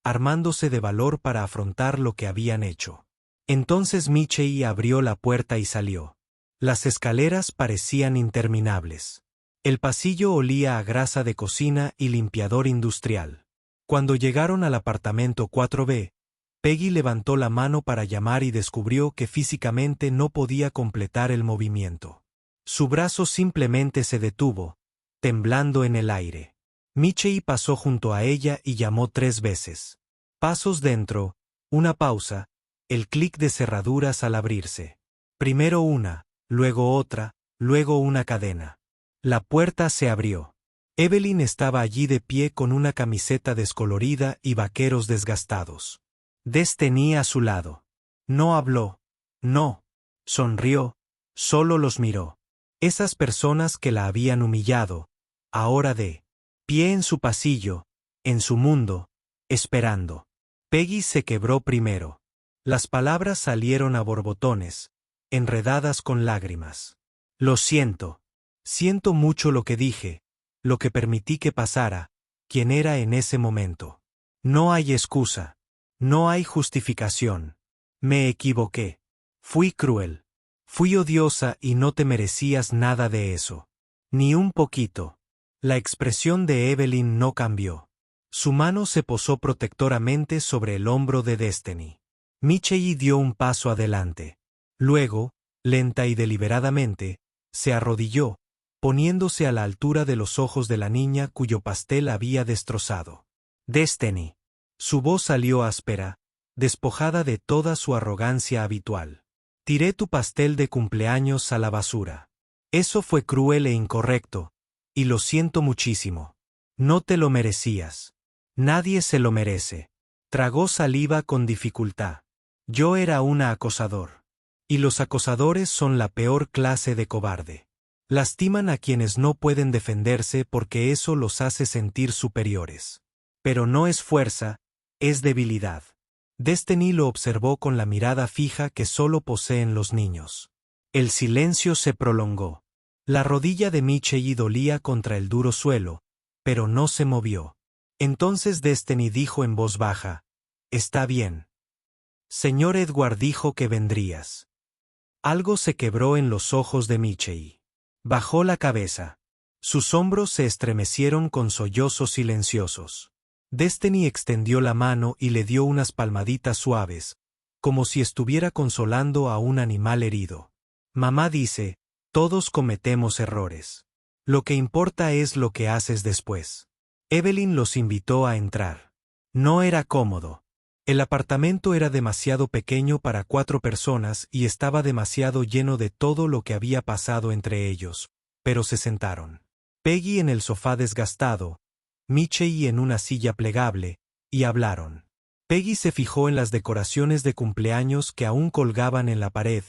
armándose de valor para afrontar lo que habían hecho. Entonces Michei abrió la puerta y salió. Las escaleras parecían interminables. El pasillo olía a grasa de cocina y limpiador industrial. Cuando llegaron al apartamento 4B, Peggy levantó la mano para llamar y descubrió que físicamente no podía completar el movimiento. Su brazo simplemente se detuvo, temblando en el aire. Michei pasó junto a ella y llamó 3 veces. Pasos dentro, una pausa, el clic de cerraduras al abrirse. Primero una, luego otra, luego una cadena. La puerta se abrió. Evelyn estaba allí de pie con una camiseta descolorida y vaqueros desgastados. Destiny a su lado. No habló. No. Sonrió. Solo los miró. Esas personas que la habían humillado, ahora de pie en su pasillo, en su mundo, esperando. Peggy se quebró primero. Las palabras salieron a borbotones, enredadas con lágrimas. Lo siento. Siento mucho lo que dije, lo que permití que pasara, quien era en ese momento. No hay excusa. No hay justificación. Me equivoqué. Fui cruel. Fui odiosa y no te merecías nada de eso. Ni un poquito. La expresión de Evelyn no cambió. Su mano se posó protectoramente sobre el hombro de Destiny. Michei dio un paso adelante. Luego, lenta y deliberadamente, se arrodilló, poniéndose a la altura de los ojos de la niña cuyo pastel había destrozado. Destiny. Su voz salió áspera, despojada de toda su arrogancia habitual. Tiré tu pastel de cumpleaños a la basura. Eso fue cruel e incorrecto, y lo siento muchísimo. No te lo merecías. Nadie se lo merece. Tragó saliva con dificultad. Yo era un acosador. Y los acosadores son la peor clase de cobarde. Lastiman a quienes no pueden defenderse porque eso los hace sentir superiores. Pero no es fuerza, es debilidad. Destiny lo observó con la mirada fija que solo poseen los niños. El silencio se prolongó. La rodilla de Michei dolía contra el duro suelo, pero no se movió. Entonces Destiny dijo en voz baja, «Está bien. Señor Edward dijo que vendrías». Algo se quebró en los ojos de Michei. Bajó la cabeza. Sus hombros se estremecieron con sollozos silenciosos. Destiny extendió la mano y le dio unas palmaditas suaves, como si estuviera consolando a un animal herido. Mamá dice, todos cometemos errores. Lo que importa es lo que haces después. Evelyn los invitó a entrar. No era cómodo. El apartamento era demasiado pequeño para 4 personas y estaba demasiado lleno de todo lo que había pasado entre ellos, pero se sentaron. Peggy en el sofá desgastado, Michei en una silla plegable, y hablaron. Peggy se fijó en las decoraciones de cumpleaños que aún colgaban en la pared,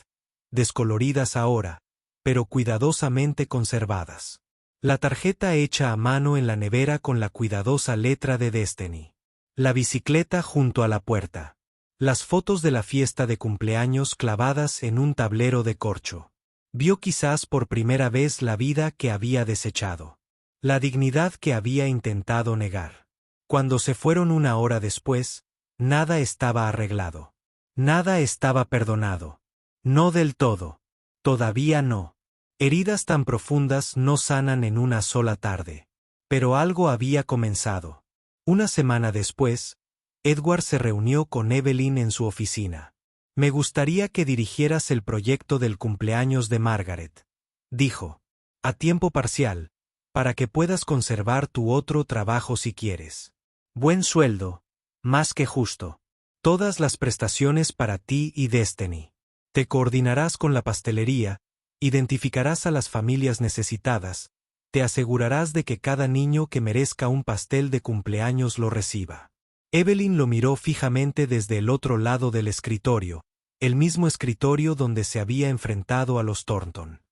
descoloridas ahora, pero cuidadosamente conservadas. La tarjeta hecha a mano en la nevera con la cuidadosa letra de Destiny. La bicicleta junto a la puerta. Las fotos de la fiesta de cumpleaños clavadas en un tablero de corcho. Vio quizás por primera vez la vida que había desechado. La dignidad que había intentado negar. Cuando se fueron 1 hora después, nada estaba arreglado. Nada estaba perdonado. No del todo. Todavía no. Heridas tan profundas no sanan en una sola tarde. Pero algo había comenzado. 1 semana después, Edward se reunió con Evelyn en su oficina. Me gustaría que dirigieras el proyecto del cumpleaños de Margaret, dijo. A tiempo parcial, para que puedas conservar tu otro trabajo si quieres. Buen sueldo, más que justo. Todas las prestaciones para ti y Destiny. Te coordinarás con la pastelería, identificarás a las familias necesitadas, te asegurarás de que cada niño que merezca un pastel de cumpleaños lo reciba. Evelyn lo miró fijamente desde el otro lado del escritorio, el mismo escritorio donde se había enfrentado a los Thornton.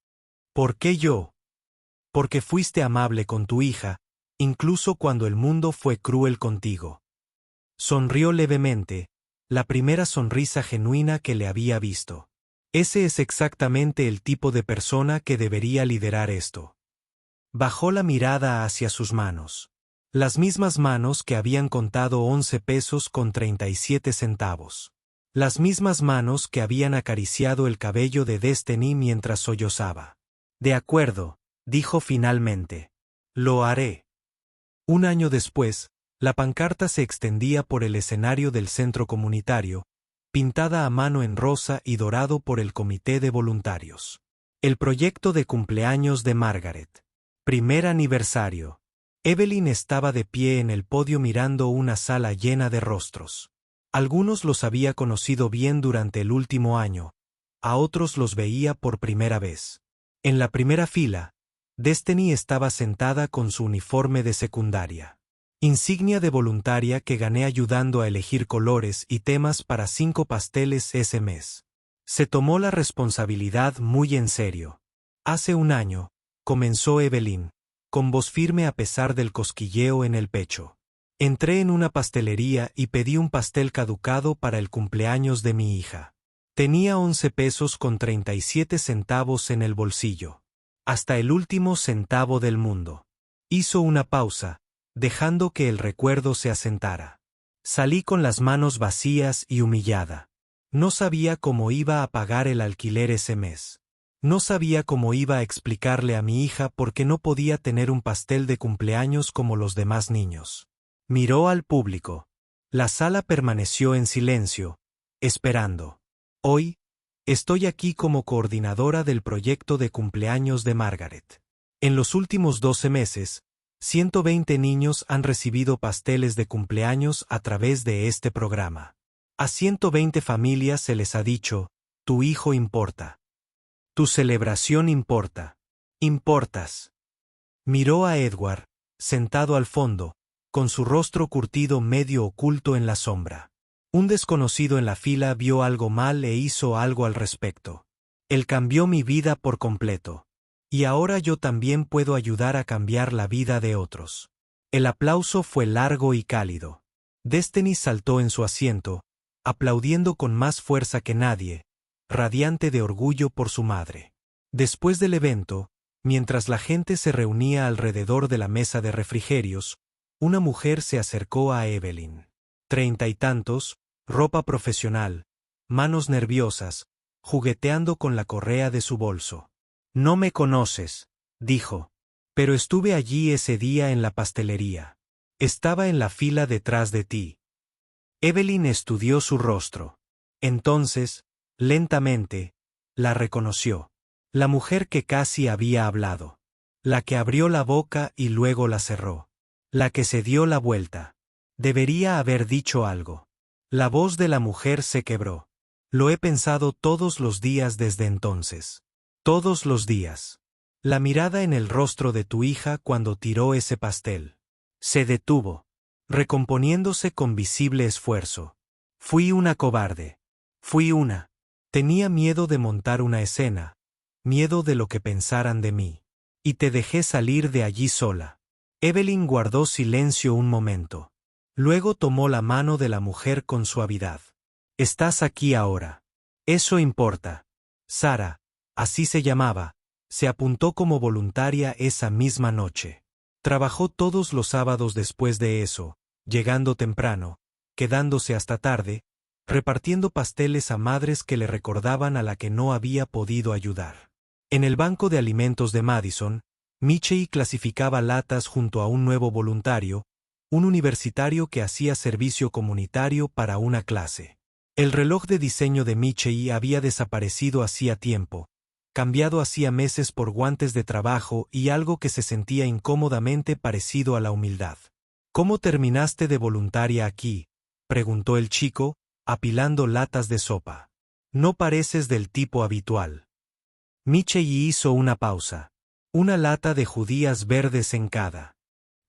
¿Por qué yo? Porque fuiste amable con tu hija, incluso cuando el mundo fue cruel contigo. Sonrió levemente, la primera sonrisa genuina que le había visto. Ese es exactamente el tipo de persona que debería liderar esto. Bajó la mirada hacia sus manos. Las mismas manos que habían contado 11 pesos con 37 centavos. Las mismas manos que habían acariciado el cabello de Destiny mientras sollozaba. De acuerdo, dijo finalmente. Lo haré. Un año después, la pancarta se extendía por el escenario del centro comunitario, pintada a mano en rosa y dorado por el comité de voluntarios. El proyecto de cumpleaños de Margaret. Primer aniversario. Evelyn estaba de pie en el podio mirando una sala llena de rostros. Algunos los había conocido bien durante el último año, a otros los veía por primera vez. En la primera fila, Destiny estaba sentada con su uniforme de secundaria. Insignia de voluntaria que gané ayudando a elegir colores y temas para 5 pasteles ese mes. Se tomó la responsabilidad muy en serio. Hace un año, comenzó Evelyn, con voz firme a pesar del cosquilleo en el pecho. Entré en una pastelería y pedí un pastel caducado para el cumpleaños de mi hija. Tenía 11 pesos con 37 centavos en el bolsillo. Hasta el último centavo del mundo. Hizo una pausa, dejando que el recuerdo se asentara. Salí con las manos vacías y humillada. No sabía cómo iba a pagar el alquiler ese mes. No sabía cómo iba a explicarle a mi hija por qué no podía tener un pastel de cumpleaños como los demás niños. Miró al público. La sala permaneció en silencio, esperando. Hoy, estoy aquí como coordinadora del proyecto de cumpleaños de Margaret. En los últimos 12 meses, 120 niños han recibido pasteles de cumpleaños a través de este programa. A 120 familias se les ha dicho, tu hijo importa. Tu celebración importa. Importas. Miró a Edward, sentado al fondo, con su rostro curtido medio oculto en la sombra. Un desconocido en la fila vio algo mal e hizo algo al respecto. Él cambió mi vida por completo. Y ahora yo también puedo ayudar a cambiar la vida de otros. El aplauso fue largo y cálido. Destiny saltó en su asiento, aplaudiendo con más fuerza que nadie, radiante de orgullo por su madre. Después del evento, mientras la gente se reunía alrededor de la mesa de refrigerios, una mujer se acercó a Evelyn. 30 y tantos, ropa profesional, manos nerviosas, jugueteando con la correa de su bolso. No me conoces, dijo. Pero estuve allí ese día en la pastelería. Estaba en la fila detrás de ti. Evelyn estudió su rostro. Entonces, lentamente, la reconoció. La mujer que casi había hablado. La que abrió la boca y luego la cerró. La que se dio la vuelta. Debería haber dicho algo. La voz de la mujer se quebró. Lo he pensado todos los días desde entonces. Todos los días. La mirada en el rostro de tu hija cuando tiró ese pastel. Se detuvo, recomponiéndose con visible esfuerzo. Fui una cobarde. Fui una. Tenía miedo de montar una escena. Miedo de lo que pensaran de mí. Y te dejé salir de allí sola. Evelyn guardó silencio un momento. Luego tomó la mano de la mujer con suavidad. Estás aquí ahora. Eso importa. Sara, así se llamaba, se apuntó como voluntaria esa misma noche. Trabajó todos los sábados después de eso, llegando temprano, quedándose hasta tarde, repartiendo pasteles a madres que le recordaban a la que no había podido ayudar. En el banco de alimentos de Madison, Michie clasificaba latas junto a un nuevo voluntario, un universitario que hacía servicio comunitario para una clase. El reloj de diseño de Michie había desaparecido hacía tiempo, cambiado hacía meses por guantes de trabajo y algo que se sentía incómodamente parecido a la humildad. ¿Cómo terminaste de voluntaria aquí?, preguntó el chico, apilando latas de sopa. No pareces del tipo habitual. Michie hizo una pausa. Una lata de judías verdes en cada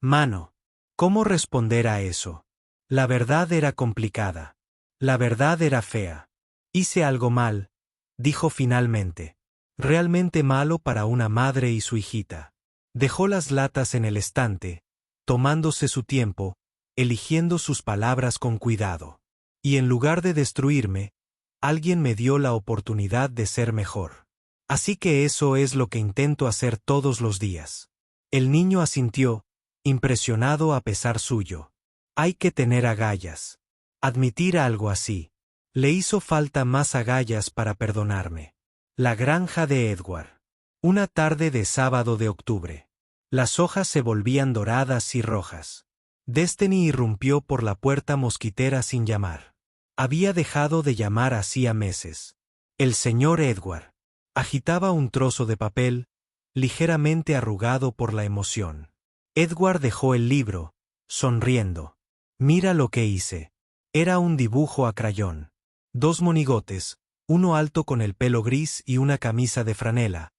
mano. ¿Cómo responder a eso? La verdad era complicada. La verdad era fea. Hice algo mal, dijo finalmente. Realmente malo para una madre y su hijita. Dejó las latas en el estante, tomándose su tiempo, eligiendo sus palabras con cuidado. Y en lugar de destruirme, alguien me dio la oportunidad de ser mejor. Así que eso es lo que intento hacer todos los días. El niño asintió, impresionado a pesar suyo. Hay que tener agallas. Admitir algo así. Le hizo falta más agallas para perdonarme. La granja de Edward. Una tarde de sábado de octubre. Las hojas se volvían doradas y rojas. Destiny irrumpió por la puerta mosquitera sin llamar. Había dejado de llamar hacía meses. El señor Edward. Agitaba un trozo de papel, ligeramente arrugado por la emoción. Edward dejó el libro, sonriendo. Mira lo que hice. Era un dibujo a crayón. 2 monigotes, uno alto con el pelo gris y una camisa de franela,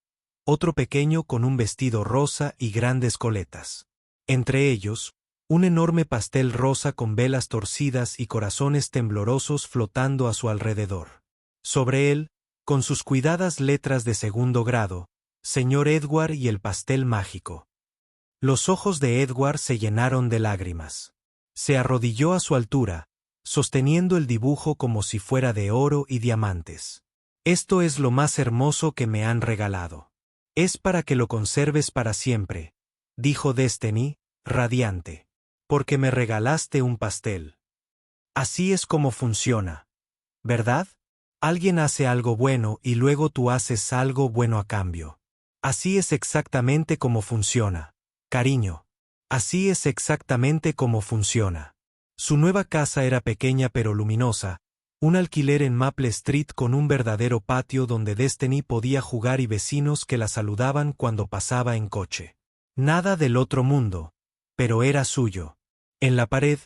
otro pequeño con un vestido rosa y grandes coletas. Entre ellos, un enorme pastel rosa con velas torcidas y corazones temblorosos flotando a su alrededor. Sobre él, con sus cuidadas letras de 2º grado, Señor Edward y el pastel mágico. Los ojos de Edward se llenaron de lágrimas. Se arrodilló a su altura, sosteniendo el dibujo como si fuera de oro y diamantes. Esto es lo más hermoso que me han regalado. Es para que lo conserves para siempre, dijo Destiny, radiante. Porque me regalaste un pastel. Así es como funciona. ¿Verdad? Alguien hace algo bueno y luego tú haces algo bueno a cambio. Así es exactamente como funciona. Cariño. Así es exactamente como funciona. Su nueva casa era pequeña pero luminosa, un alquiler en Maple Street con un verdadero patio donde Destiny podía jugar y vecinos que la saludaban cuando pasaba en coche. Nada del otro mundo, pero era suyo. En la pared,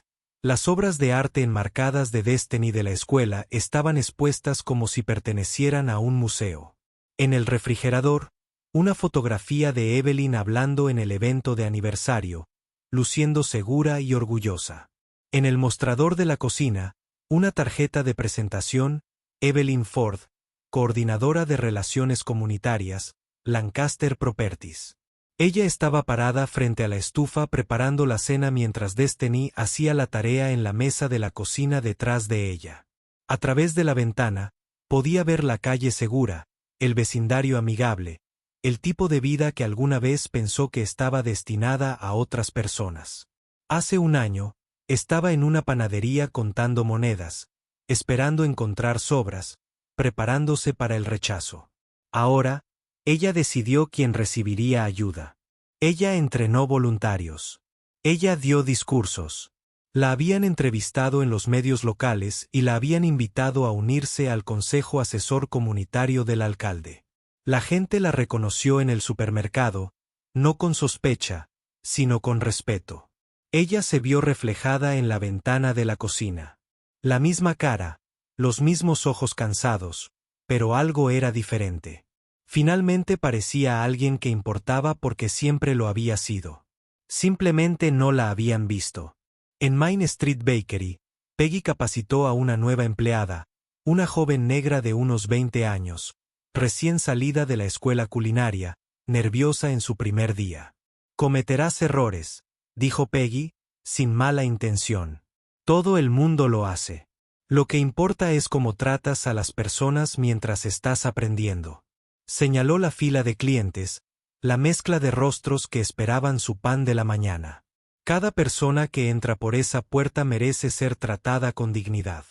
las obras de arte enmarcadas de Destiny de la escuela estaban expuestas como si pertenecieran a un museo. En el refrigerador, una fotografía de Evelyn hablando en el evento de aniversario, luciendo segura y orgullosa. En el mostrador de la cocina, una tarjeta de presentación, Evelyn Ford, coordinadora de Relaciones Comunitarias, Lancaster Properties. Ella estaba parada frente a la estufa preparando la cena mientras Destiny hacía la tarea en la mesa de la cocina detrás de ella. A través de la ventana, podía ver la calle segura, el vecindario amigable, el tipo de vida que alguna vez pensó que estaba destinada a otras personas. Hace un año, estaba en una panadería contando monedas, esperando encontrar sobras, preparándose para el rechazo. Ahora, ella decidió quién recibiría ayuda. Ella entrenó voluntarios. Ella dio discursos. La habían entrevistado en los medios locales y la habían invitado a unirse al Consejo Asesor Comunitario del alcalde. La gente la reconoció en el supermercado, no con sospecha, sino con respeto. Ella se vio reflejada en la ventana de la cocina. La misma cara, los mismos ojos cansados, pero algo era diferente. Finalmente parecía alguien que importaba porque siempre lo había sido. Simplemente no la habían visto. En Main Street Bakery, Peggy capacitó a una nueva empleada, una joven negra de unos 20 años, recién salida de la escuela culinaria, nerviosa en su primer día. Cometerás errores, dijo Peggy, sin mala intención. Todo el mundo lo hace. Lo que importa es cómo tratas a las personas mientras estás aprendiendo. Señaló la fila de clientes, la mezcla de rostros que esperaban su pan de la mañana. Cada persona que entra por esa puerta merece ser tratada con dignidad.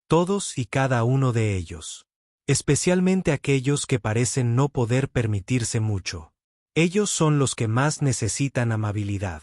Todos y cada uno de ellos. Especialmente aquellos que parecen no poder permitirse mucho. Ellos son los que más necesitan amabilidad.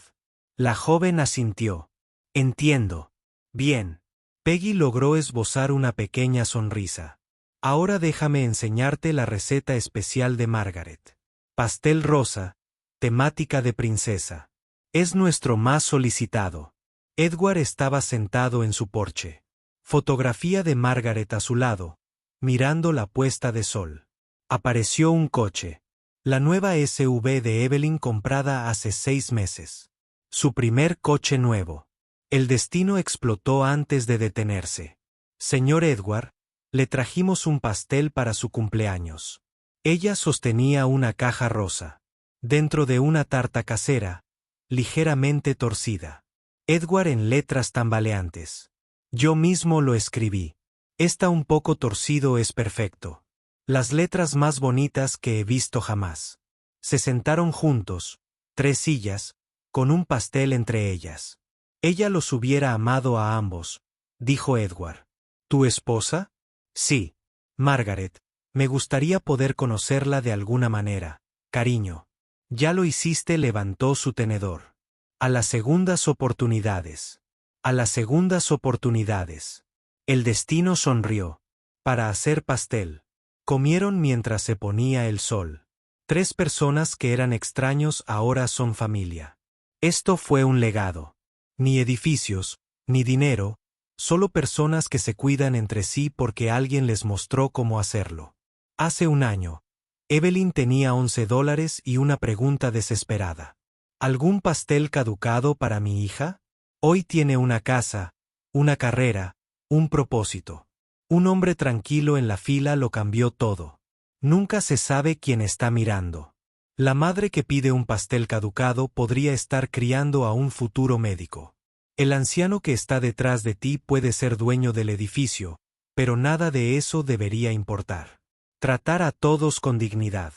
La joven asintió. Entiendo. Bien. Peggy logró esbozar una pequeña sonrisa. Ahora déjame enseñarte la receta especial de Margaret. Pastel rosa, temática de princesa. Es nuestro más solicitado. Edward estaba sentado en su porche. Fotografía de Margaret a su lado, mirando la puesta de sol. Apareció un coche. La nueva SUV de Evelyn comprada hace 6 meses. Su primer coche nuevo. El destino explotó antes de detenerse. Señor Edward, le trajimos un pastel para su cumpleaños. Ella sostenía una caja rosa. Dentro de una tarta casera, ligeramente torcida. Edward en letras tambaleantes. Yo mismo lo escribí. Está un poco torcido, es perfecto. Las letras más bonitas que he visto jamás. Se sentaron juntos, 3 sillas, con un pastel entre ellas. Ella los hubiera amado a ambos, dijo Edward. ¿Tu esposa? Sí. Margaret, me gustaría poder conocerla de alguna manera, cariño. Ya lo hiciste, levantó su tenedor. A las segundas oportunidades. A las segundas oportunidades. El destino sonrió. Para hacer pastel. Comieron mientras se ponía el sol. 3 personas que eran extraños ahora son familia. Esto fue un legado. Ni edificios, ni dinero, solo personas que se cuidan entre sí porque alguien les mostró cómo hacerlo. Hace un año, Evelyn tenía $11 y una pregunta desesperada. ¿Algún pastel caducado para mi hija? Hoy tiene una casa, una carrera, un propósito. Un hombre tranquilo en la fila lo cambió todo. Nunca se sabe quién está mirando. La madre que pide un pastel caducado podría estar criando a un futuro médico. El anciano que está detrás de ti puede ser dueño del edificio, pero nada de eso debería importar. Tratar a todos con dignidad.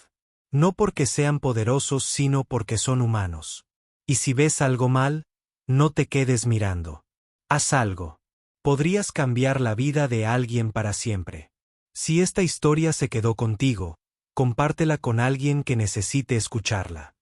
No porque sean poderosos, sino porque son humanos. Y si ves algo mal, no te quedes mirando. Haz algo. Podrías cambiar la vida de alguien para siempre. Si esta historia se quedó contigo, compártela con alguien que necesite escucharla.